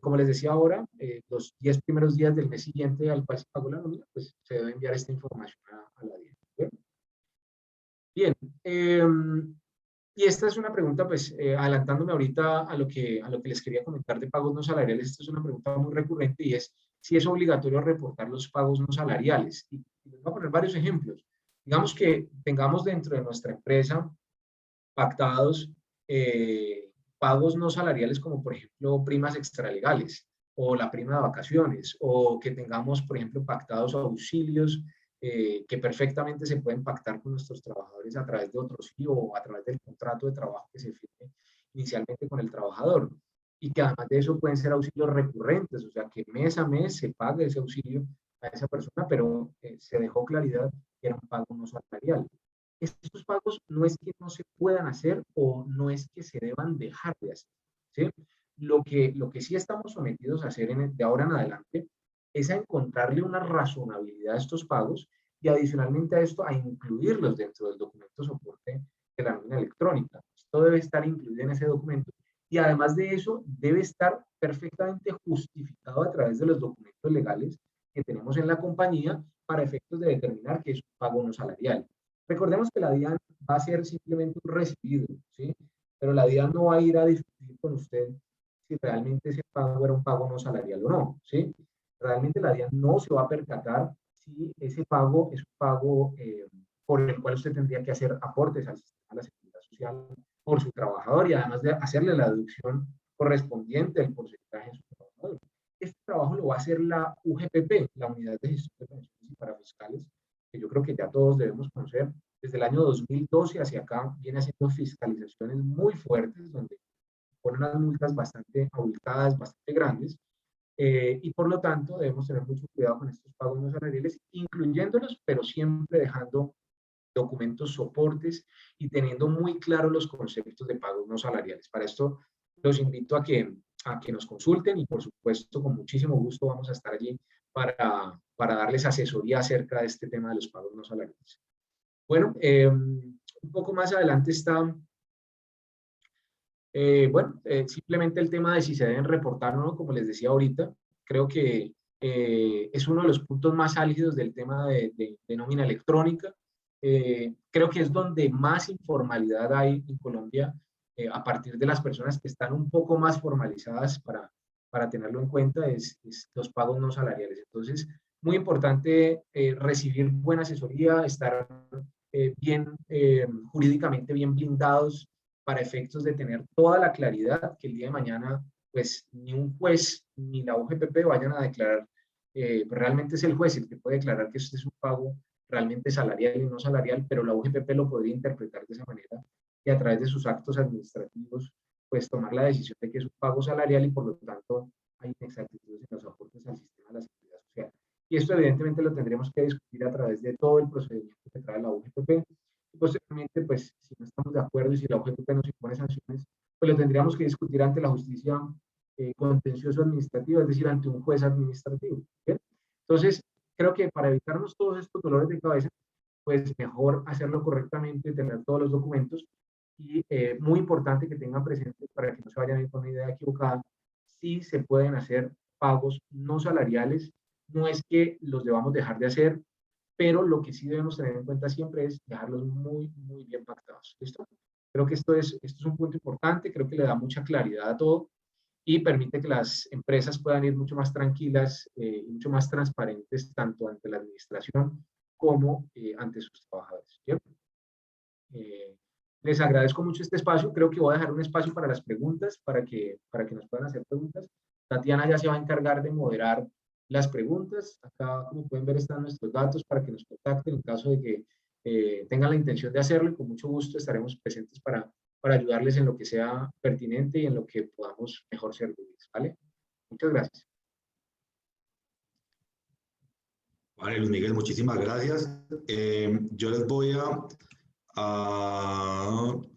S3: como les decía ahora, los 10 primeros días del mes siguiente al cual se pagó la nómina, pues se debe enviar esta información a la DIAN. Bien, y esta es una pregunta, pues, adelantándome ahorita a lo que les quería comentar de pagos no salariales, esta es una pregunta muy recurrente y es si es obligatorio reportar los pagos no salariales. Y les voy a poner varios ejemplos. Digamos que tengamos dentro de nuestra empresa pactados pagos no salariales como, por ejemplo, primas extralegales o la prima de vacaciones, o que tengamos, por ejemplo, pactados auxilios que perfectamente se pueden pactar con nuestros trabajadores a través de otros sí o a través del contrato de trabajo que se firme inicialmente con el trabajador. Y que además de eso pueden ser auxilios recurrentes, o sea, que mes a mes se pague ese auxilio a esa persona, pero se dejó claridad que era un pago no salarial. Estos pagos no es que no se puedan hacer o no es que se deban dejar de hacer, ¿sí? Lo que sí estamos sometidos a hacer de ahora en adelante es a encontrarle una razonabilidad a estos pagos y adicionalmente a esto a incluirlos dentro del documento soporte de la nómina electrónica. Esto debe estar incluido en ese documento y además de eso debe estar perfectamente justificado a través de los documentos legales que tenemos en la compañía para efectos de determinar que es un pago no salarial. Recordemos que la DIAN va a ser simplemente un recibido, ¿sí? Pero la DIAN no va a ir a discutir con usted si realmente ese pago era un pago no salarial o no, ¿sí? Realmente la DIAN no se va a percatar si ese pago es un pago por el cual usted tendría que hacer aportes al sistema de la seguridad social por su trabajador y además de hacerle la deducción correspondiente del porcentaje de su trabajador. Este trabajo lo va a hacer la UGPP, la Unidad de Gestión de Pensiones y Parafiscales, que yo creo que ya todos debemos conocer. Desde el año 2012 hacia acá viene haciendo fiscalizaciones muy fuertes, donde ponen unas multas bastante abultadas, bastante grandes, y por lo tanto debemos tener mucho cuidado con estos pagos no salariales, incluyéndolos, pero siempre dejando documentos soportes y teniendo muy claros los conceptos de pagos no salariales. Para esto los invito a que nos consulten y por supuesto con muchísimo gusto vamos a estar allí para darles asesoría acerca de este tema de los pagos no salariales. Bueno, un poco más adelante está, simplemente el tema de si se deben reportar o no, como les decía ahorita, creo que es uno de los puntos más álgidos del tema de nómina electrónica. Creo que es donde más informalidad hay en Colombia a partir de las personas que están un poco más formalizadas para tenerlo en cuenta, es los pagos no salariales. Entonces, muy importante recibir buena asesoría, estar jurídicamente bien blindados para efectos de tener toda la claridad que el día de mañana, pues ni un juez ni la UGPP vayan a declarar, realmente es el juez el que puede declarar que este es un pago realmente salarial y no salarial, pero la UGPP lo podría interpretar de esa manera y a través de sus actos administrativos, pues tomar la decisión de que es un pago salarial y por lo tanto hay inexactitudes en los aportes al sistema de la seguridad social. Y esto evidentemente lo tendremos que discutir a través de todo el procedimiento que trae la UGPP. Y posteriormente, pues si no estamos de acuerdo y si la UGPP nos impone sanciones, pues lo tendríamos que discutir ante la justicia contencioso administrativa, es decir, ante un juez administrativo. ¿Bien? Entonces, creo que para evitarnos todos estos dolores de cabeza, pues mejor hacerlo correctamente, tener todos los documentos y muy importante que tengan presente para que no se vayan a ir con una idea equivocada, sí se pueden hacer pagos no salariales, no es que los debamos dejar de hacer, pero lo que sí debemos tener en cuenta siempre es dejarlos muy, muy bien pactados. ¿Listo? Creo que esto es un punto importante, creo que le da mucha claridad a todo y permite que las empresas puedan ir mucho más tranquilas y mucho más transparentes tanto ante la administración como ante sus trabajadores. Les agradezco mucho este espacio. Creo que voy a dejar un espacio para las preguntas, para que nos puedan hacer preguntas. Tatiana ya se va a encargar de moderar las preguntas. Acá, como pueden ver, están nuestros datos para que nos contacten en caso de que tengan la intención de hacerlo y con mucho gusto estaremos presentes para ayudarles en lo que sea pertinente y en lo que podamos mejor servirles, ¿vale? Muchas gracias.
S2: Vale, Luis Miguel, muchísimas gracias. Yo les voy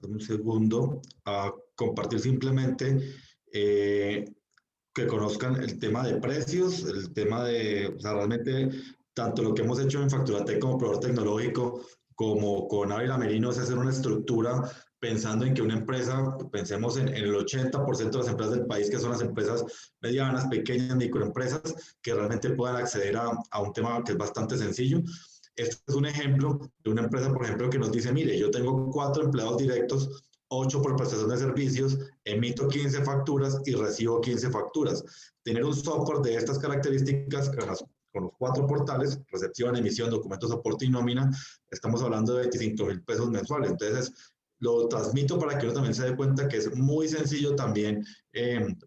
S2: un segundo, a compartir simplemente que conozcan el tema de precios, el tema de, o sea, realmente tanto lo que hemos hecho en Facturatec como proveedor tecnológico, como con Ávila Merino, es hacer una estructura pensando en que una empresa, pensemos en el 80% de las empresas del país, que son las empresas medianas, pequeñas, microempresas, que realmente puedan acceder a un tema que es bastante sencillo. Este es un ejemplo de una empresa, por ejemplo, que nos dice, mire, yo tengo 4 empleados directos, 8 por prestación de servicios, emito 15 facturas y recibo 15 facturas. Tener un software de estas características con los 4 portales, recepción, emisión, documentos, soporte y nómina, estamos hablando de 25,000 pesos mensuales. Entonces, lo transmito para que uno también se dé cuenta que es muy sencillo también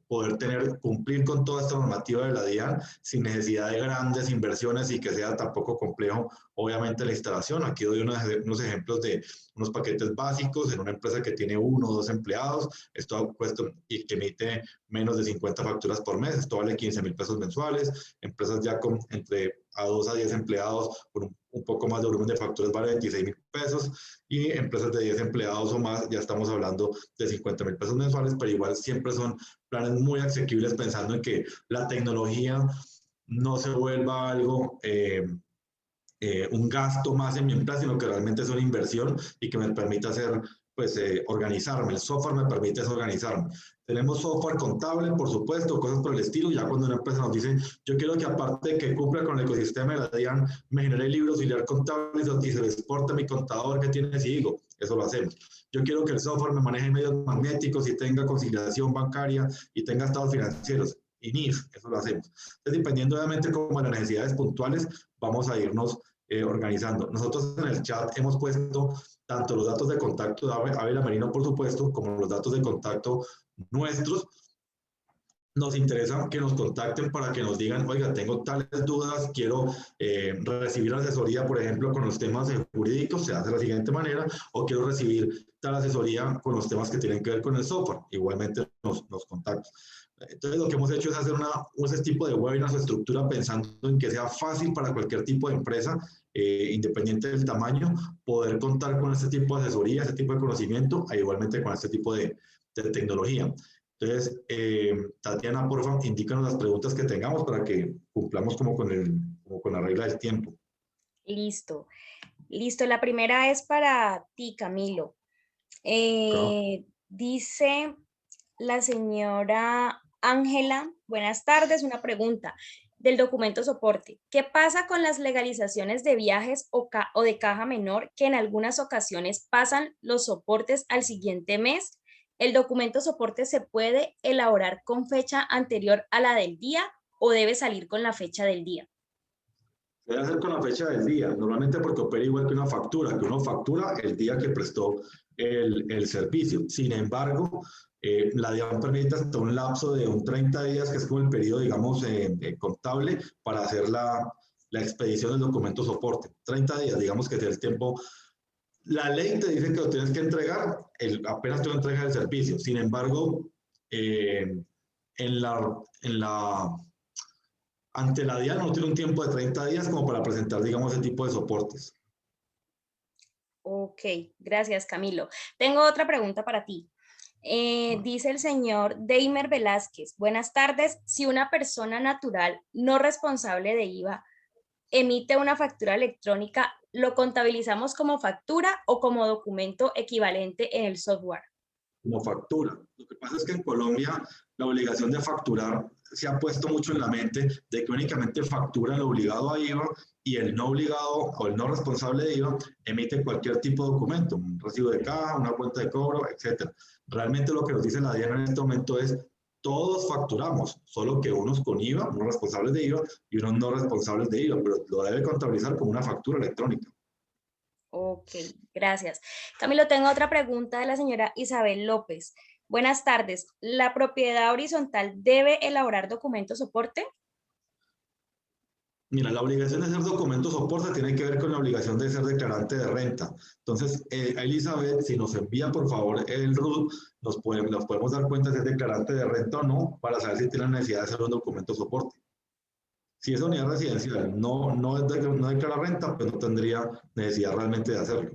S2: poder cumplir con toda esta normativa de la DIAN sin necesidad de grandes inversiones y que sea tampoco complejo, obviamente, la instalación. Aquí doy unos ejemplos de unos paquetes básicos en una empresa que tiene 1 o 2 empleados. Esto cuesta y que emite menos de 50 facturas por mes. Esto vale 15,000 pesos mensuales. Empresas ya con entre a 2 a 10 empleados con un poco más de volumen de facturas vale 26,000 pesos, y empresas de 10 empleados o más ya estamos hablando de 50,000 pesos mensuales, pero igual siempre son planes muy asequibles pensando en que la tecnología no se vuelva algo, un gasto más en mi empresa, sino que realmente es una inversión y que me permita hacer, pues, organizarme. El software me permite organizarme. Tenemos software contable, por supuesto, cosas por el estilo. Ya cuando una empresa nos dice, yo quiero que aparte de que cumpla con el ecosistema de la DIAN, me genere el libro auxiliar contable y se lo exporte a mi contador que tiene Sigo. Eso lo hacemos. Yo quiero que el software me maneje medios magnéticos y tenga conciliación bancaria y tenga estados financieros. Y NIF, eso lo hacemos. Entonces, dependiendo obviamente como de las necesidades puntuales, vamos a irnos organizando. Nosotros en el chat hemos puesto tanto los datos de contacto de Ávila Merino, por supuesto, como los datos de contacto nuestros. Nos interesa que nos contacten para que nos digan, oiga, tengo tales dudas, quiero recibir asesoría, por ejemplo, con los temas jurídicos, se hace de la siguiente manera, o quiero recibir tal asesoría con los temas que tienen que ver con el software. Igualmente nos contactan. Entonces, lo que hemos hecho es hacer ese tipo de webinars o estructura pensando en que sea fácil para cualquier tipo de empresa, independiente del tamaño, poder contar con este tipo de asesoría, este tipo de conocimiento, e igualmente con este tipo de tecnología. Entonces, Tatiana, por favor, indícanos las preguntas que tengamos para que cumplamos como con la regla del tiempo.
S1: Listo. Listo. La primera es para ti, Camilo. Dice la señora Ángela, buenas tardes, una pregunta del documento soporte. ¿Qué pasa con las legalizaciones de viajes o de caja menor que en algunas ocasiones pasan los soportes al siguiente mes? ¿El documento soporte se puede elaborar con fecha anterior a la del día o debe salir con la fecha del día?
S2: Se debe hacer con la fecha del día, normalmente porque opera igual que una factura, que uno factura el día que prestó el servicio. Sin embargo, la DIAN permite hasta un lapso de 30 días, que es como el periodo, digamos, contable, para hacer la expedición del documento soporte. 30 días, digamos que es el tiempo. La ley te dice que lo tienes que entregar apenas tú entregas el servicio. Sin embargo, ante la DIAN no tiene un tiempo de 30 días como para presentar, digamos, ese tipo de soportes.
S1: Ok, gracias, Camilo. Tengo otra pregunta para ti. Dice el señor Deimer Velázquez, buenas tardes. Si una persona natural no responsable de IVA emite una factura electrónica, ¿lo contabilizamos como factura o como documento equivalente en el software?
S2: Como factura. Lo que pasa es que en Colombia la obligación de facturar se ha puesto mucho en la mente de que únicamente factura el obligado a IVA y el no obligado o el no responsable de IVA emite cualquier tipo de documento, un recibo de caja, una cuenta de cobro, etc. Realmente lo que nos dice la DIAN en este momento es todos facturamos, solo que unos con IVA, unos responsables de IVA y unos no responsables de IVA, pero lo debe contabilizar como una factura electrónica.
S1: Ok, gracias. Camilo, tengo otra pregunta de la señora Isabel López. Buenas tardes. ¿La propiedad horizontal debe elaborar documento soporte?
S2: Mira, la obligación de hacer documento soporte tiene que ver con la obligación de ser declarante de renta. Entonces, Elizabeth, si nos envía por favor el RUT, nos podemos dar cuenta si es declarante de renta o no, para saber si tiene necesidad de hacer un documento soporte. Si es unidad residencial, no declara renta, pues no tendría necesidad realmente de hacerlo.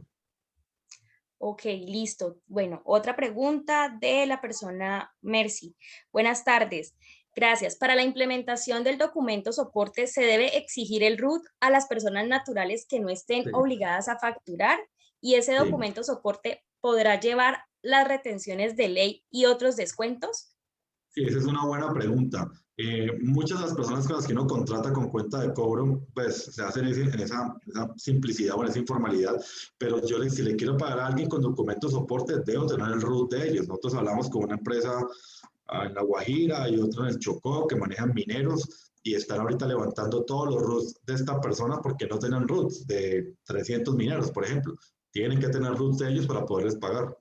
S1: Ok, listo. Bueno, otra pregunta de la persona Mercy. Buenas tardes. Gracias. Para la implementación del documento soporte, ¿se debe exigir el RUT a las personas naturales que no estén
S2: Sí,
S1: obligadas a facturar? Y ese
S2: sí.
S1: documento soporte podrá llevar las retenciones de ley y otros descuentos.
S2: Sí, esa es una buena pregunta. Muchas de las personas con las que uno contrata con cuenta de cobro, pues se hacen en esa simplicidad o en esa informalidad, pero si le quiero pagar a alguien con documento soporte, debo tener el RUT de ellos. Nosotros hablamos con una empresa en La Guajira y otra en el Chocó que manejan mineros y están ahorita levantando todos los RUTs de esta persona porque no tienen RUTs de 300 mineros, por ejemplo. Tienen que tener RUTs de ellos para poderles pagar.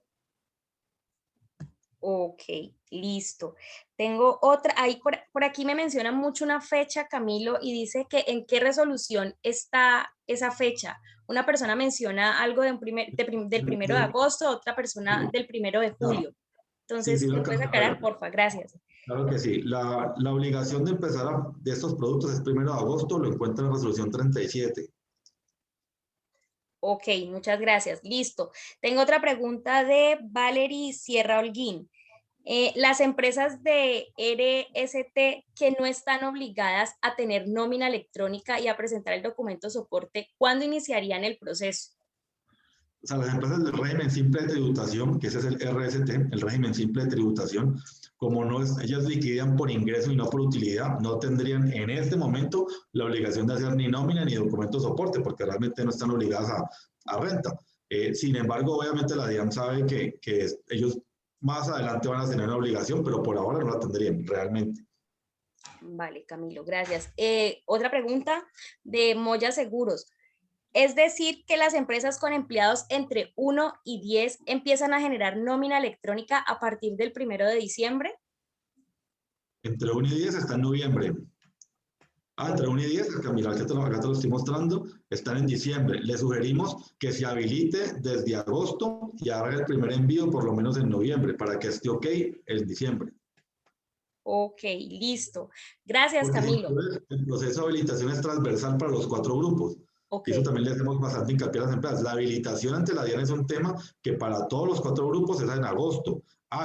S1: Ok, listo. Tengo otra, ahí por aquí me menciona mucho una fecha, Camilo, y dice que en qué resolución está esa fecha. Una persona menciona algo de del 1 de agosto, otra persona del 1 de julio.
S2: Sí, sí,
S1: Entonces,
S2: lo
S1: ¿me puedes
S2: alcanzo a ver.
S1: aclarar, porfa? Gracias.
S2: Claro que sí. La obligación de empezar de estos productos es 1 de agosto, lo encuentra en la resolución 37.
S1: Ok, muchas gracias. Listo. Tengo otra pregunta de Valerie Sierra Holguín. Las empresas de RST que no están obligadas a tener nómina electrónica y a presentar el documento soporte, ¿cuándo iniciarían el proceso?
S2: O sea, las empresas del régimen simple de tributación, que ese es el RST, el régimen simple de tributación, como no es, ellas liquidan por ingreso y no por utilidad, no tendrían en este momento la obligación de hacer ni nómina ni documento soporte, porque realmente no están obligadas a renta. Sin embargo, obviamente la DIAN sabe que ellos más adelante van a tener una obligación, pero por ahora no la tendrían realmente.
S1: Vale, Camilo, gracias. Otra pregunta de Moya Seguros. Es decir, que las empresas con empleados entre 1 y 10 empiezan a generar nómina electrónica a partir del 1 de diciembre.
S2: Entre 1 y 10 está en noviembre. Entre 1 y 10, mira, acá te lo estoy mostrando, están en diciembre. Le sugerimos que se habilite desde agosto y haga el primer envío por lo menos en noviembre para que esté ok en diciembre.
S1: Ok, listo. Gracias,
S2: Porque si
S1: Camilo.
S2: el proceso de habilitación es transversal para los 4 grupos.
S1: Ok,
S2: Y eso también le hacemos bastante hincapié a las empresas. La habilitación ante la DIAN es un tema que para todos los 4 grupos es en agosto.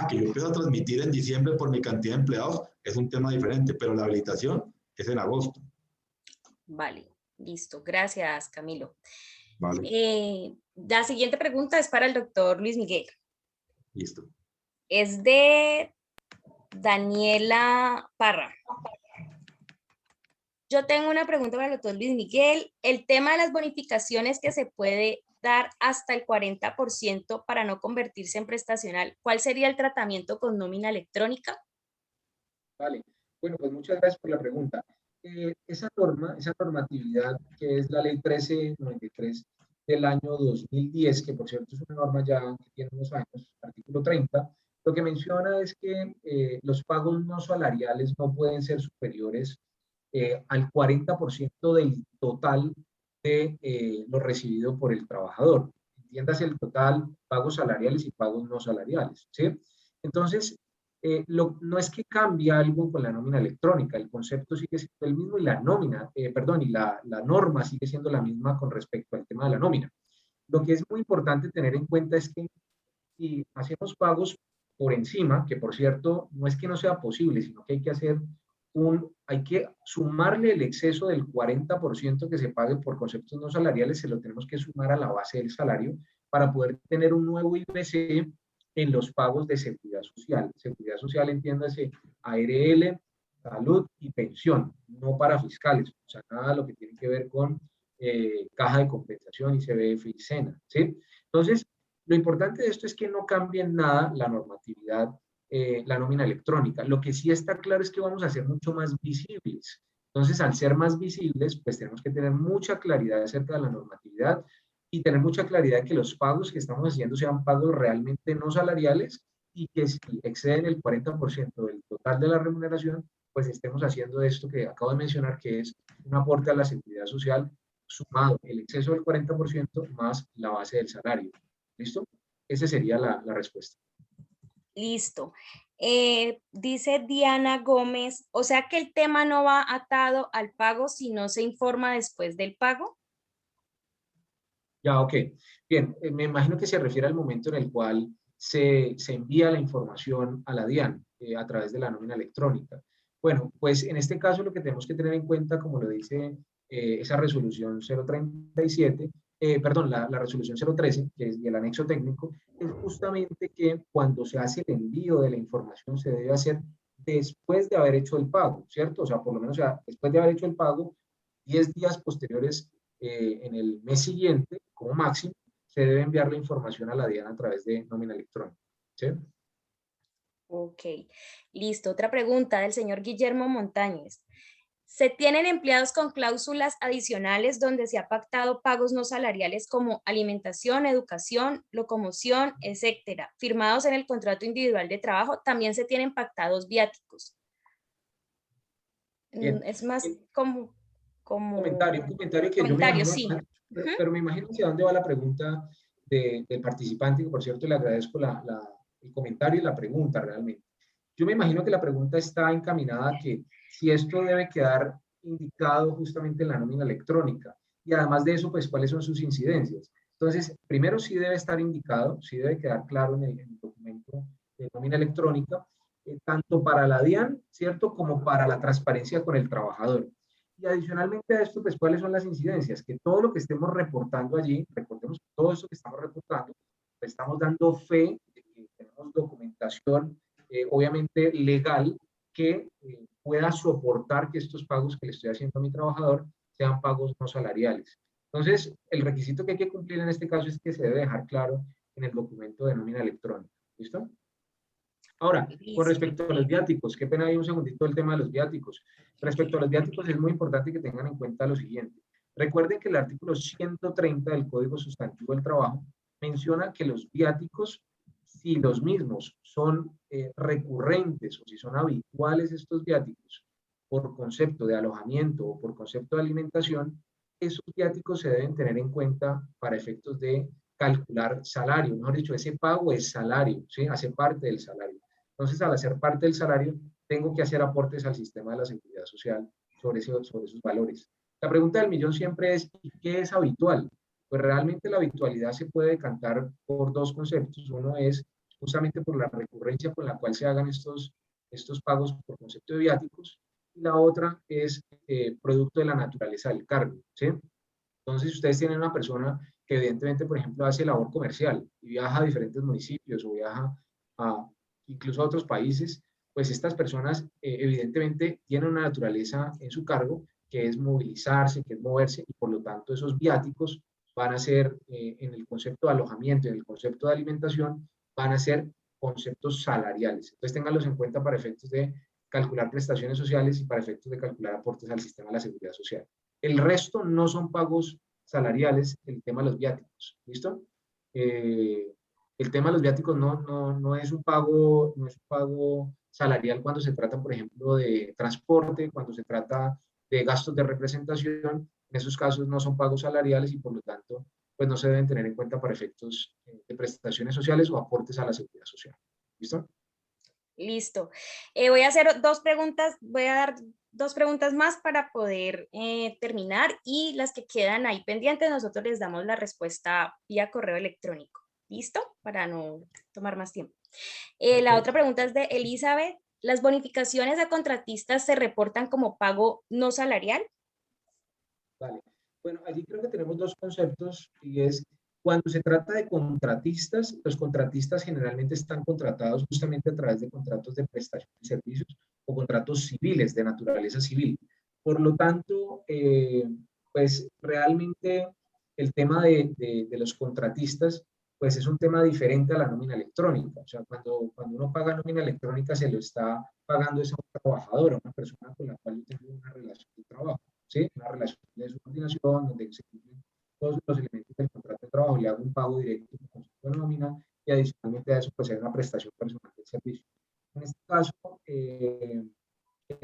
S2: Que yo empiezo a transmitir en diciembre por mi cantidad de empleados es un tema diferente, pero la habilitación es en agosto.
S1: vale, listo. Gracias, Camilo.
S2: Vale,
S1: La siguiente pregunta es para el doctor Luis Miguel.
S2: listo.
S1: Es de Daniela Parra. Yo tengo una pregunta para el doctor Luis Miguel. El tema de las bonificaciones que se puede dar hasta el 40% para no convertirse en prestacional, ¿cuál sería el tratamiento con nómina electrónica?
S3: Vale. Bueno, pues muchas gracias por la pregunta. Esa normatividad, que es la ley 1393 del año 2010, que por cierto es una norma ya que tiene unos años, artículo 30, lo que menciona es que los pagos no salariales no pueden ser superiores al 40% del total de lo recibido por el trabajador. Entiéndase el total, pagos salariales y pagos no salariales, ¿sí? Entonces, no es que cambie algo con la nómina electrónica, el concepto sigue siendo el mismo y la nómina, perdón, y la norma sigue siendo la misma con respecto al tema de la nómina. Lo que es muy importante tener en cuenta es que si hacemos pagos por encima, que por cierto no es que no sea posible, sino que hay que hacer hay que sumarle el exceso del 40% que se pague por conceptos no salariales, se lo tenemos que sumar a la base del salario para poder tener un nuevo IPC en los pagos de seguridad social. Seguridad social, entiéndase, ARL, salud y pensión, no para fiscales, o sea, nada de lo que tiene que ver con caja de compensación, ICBF y SENA, ¿sí? Entonces, lo importante de esto es que no cambie en nada la normatividad, la nómina electrónica. Lo que sí está claro es que vamos a ser mucho más visibles. Entonces, al ser más visibles, pues tenemos que tener mucha claridad acerca de la normatividad y tener mucha claridad de que los pagos que estamos haciendo sean pagos realmente no salariales y que si exceden el 40% del total de la remuneración, pues estemos haciendo esto que acabo de mencionar, que es un aporte a la seguridad social sumado el exceso del 40% más la base del salario. ¿Listo? Esa sería la respuesta.
S1: Listo. Dice Diana Gómez, o sea que el tema no va atado al pago si no se informa después del pago.
S3: Ya, ok. Bien, me imagino que se refiere al momento en el cual se envía la información a la DIAN a través de la nómina electrónica. Bueno, pues en este caso lo que tenemos que tener en cuenta, como lo dice esa resolución 037, perdón, la resolución 013, que es el anexo técnico, es justamente que cuando se hace el envío de la información se debe hacer después de haber hecho el pago, ¿cierto? O sea, por lo menos, o sea, después de haber hecho el pago, 10 días posteriores en el mes siguiente, como máximo, se debe enviar la información a la DIAN a través de nómina electrónica, ¿sí?
S1: Ok, listo. Otra pregunta del señor Guillermo Montañez. ¿Se tienen empleados con cláusulas adicionales donde se ha pactado pagos no salariales como alimentación, educación, locomoción, etcétera, firmados en el contrato individual de trabajo? También se tienen pactados viáticos.
S3: Bien.
S1: Es más
S3: Un comentario que yo me
S1: comentario,
S3: imagino,
S1: sí. Ujú.
S3: pero me imagino hacia dónde va la pregunta del participante, que por cierto le agradezco el comentario y la pregunta realmente. Yo me imagino que la pregunta está encaminada a que si esto debe quedar indicado justamente en la nómina electrónica y además de eso, pues cuáles son sus incidencias. Entonces, primero sí debe estar indicado, sí debe quedar claro en el documento de nómina electrónica, tanto para la DIAN, ¿cierto? Como para la transparencia con el trabajador. Y adicionalmente a esto, pues, ¿cuáles son las incidencias? Que todo lo que estemos reportando allí, recordemos que todo eso que estamos reportando, pues, estamos dando fe de que tenemos documentación, obviamente legal, que pueda soportar que estos pagos que le estoy haciendo a mi trabajador sean pagos no salariales. Entonces, el requisito que hay que cumplir en este caso es que se debe dejar claro en el documento de nómina electrónica. ¿Listo? Ahora, con
S1: Listo.
S3: respecto a los viáticos, qué pena hay un segundito el tema de los viáticos. Respecto a los viáticos es muy importante que tengan en cuenta lo siguiente. Recuerden que el artículo 130 del Código Sustantivo del Trabajo menciona que los viáticos, si los mismos son recurrentes o si son habituales estos viáticos por concepto de alojamiento o por concepto de alimentación, esos viáticos se deben tener en cuenta para efectos de calcular salario. Mejor dicho, ese pago es salario, ¿sí? Hace parte del salario. Entonces, al hacer parte del salario, tengo que hacer aportes al sistema de la seguridad social sobre esos valores. La pregunta del millón siempre es, ¿qué es habitual? Pues realmente la habitualidad se puede decantar por dos conceptos. Uno es justamente por la recurrencia con la cual se hagan estos pagos por concepto de viáticos, y la otra es producto de la naturaleza del cargo, ¿sí? Entonces, si ustedes tienen una persona que evidentemente, por ejemplo, hace labor comercial y viaja a diferentes municipios o viaja a, incluso a otros países, pues estas personas evidentemente tienen una naturaleza en su cargo que es movilizarse, que es moverse, y por lo tanto esos viáticos van a ser, en el concepto de alojamiento, en el concepto de alimentación, van a ser conceptos salariales. Entonces, ténganlos en cuenta para efectos de calcular prestaciones sociales y para efectos de calcular aportes al sistema de la seguridad social. El resto no son pagos salariales, el tema de los viáticos, ¿listo? El tema de los viáticos no es un pago, no es un pago salarial cuando se trata, por ejemplo, de transporte, cuando se trata de gastos de representación. En esos casos no son pagos salariales y por lo tanto, pues no se deben tener en cuenta para efectos de prestaciones sociales o aportes a la seguridad social. ¿Listo?
S1: Listo. Voy a hacer dos preguntas, voy a dar dos preguntas más para poder terminar, y las que quedan ahí pendientes nosotros les damos la respuesta vía correo electrónico. ¿Listo? Para no tomar más tiempo. La otra pregunta es de Elizabeth. ¿Las bonificaciones a contratistas se reportan como pago no salarial?
S3: Vale. Bueno, allí creo que tenemos dos conceptos y es cuando se trata de contratistas, los contratistas generalmente están contratados justamente a través de contratos de prestación de servicios o contratos civiles de naturaleza civil. Por lo tanto, pues realmente el tema de los contratistas, pues es un tema diferente a la nómina electrónica. O sea, cuando uno paga nómina electrónica se lo está pagando es a un trabajador, a una persona con la cual yo tengo una relación de trabajo. ¿Sí? Una relación de subordinación donde se cumplen todos los elementos del contrato de trabajo, le hago un pago directo con concepto de nómina y adicionalmente a eso pues hay una prestación personal del servicio. En este caso, el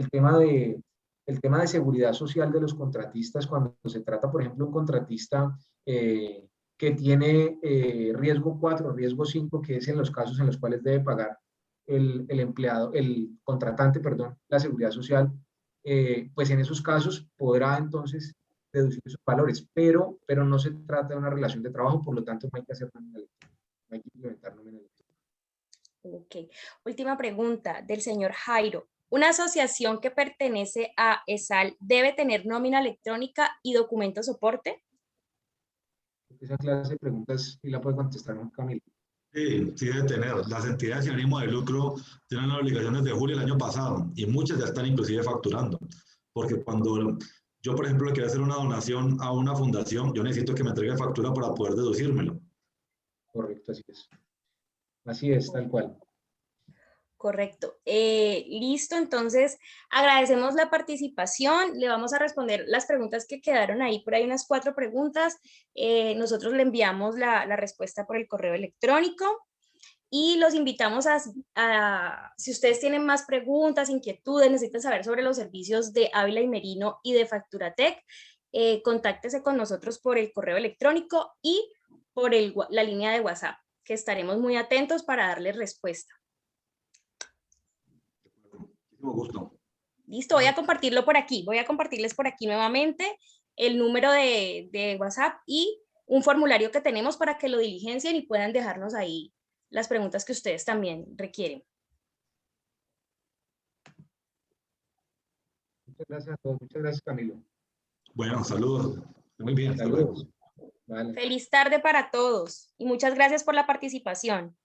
S3: tema de seguridad social de los contratistas, cuando se trata, por ejemplo, un contratista que tiene riesgo 4, riesgo 5, que es en los casos en los cuales debe pagar el empleado, el contratante, perdón, la seguridad social, pues en esos casos podrá entonces deducir esos valores, pero no se trata de una relación de trabajo, por lo tanto no hay que hacer nómina electrónica, no hay que implementar nómina electrónica.
S1: Ok. Última pregunta del señor Jairo. Una asociación que pertenece a ESAL debe tener nómina electrónica y documento soporte.
S3: Esa clase de preguntas sí la puede contestar Camilo.
S2: Sí, sí debe tener. Las entidades sin ánimo de lucro tienen las obligaciones de julio del año pasado y muchas ya están inclusive facturando. Porque cuando yo, por ejemplo, quiero hacer una donación a una fundación, yo necesito que me entregue factura para poder deducírmelo.
S3: Correcto, así es. Así es, tal cual.
S1: Correcto. Listo, entonces agradecemos la participación. Le vamos a responder las preguntas que quedaron ahí, por ahí unas 4 preguntas. Nosotros le enviamos la respuesta por el correo electrónico y los invitamos si ustedes tienen más preguntas, inquietudes, necesitan saber sobre los servicios de Ávila y Merino y de Facturatec, contáctese con nosotros por el correo electrónico y por la línea de WhatsApp, que estaremos muy atentos para darles respuesta.
S2: Muchísimo gusto.
S1: Listo, voy a compartirlo por aquí. Voy a compartirles por aquí nuevamente el número de WhatsApp y un formulario que tenemos para que lo diligencien y puedan dejarnos ahí las preguntas que ustedes también requieren.
S3: Muchas gracias a todos. Muchas gracias, Camilo.
S2: Bueno, saludos. Muy bien.
S3: Saludos. Vale.
S1: Feliz tarde para todos y muchas gracias por la participación.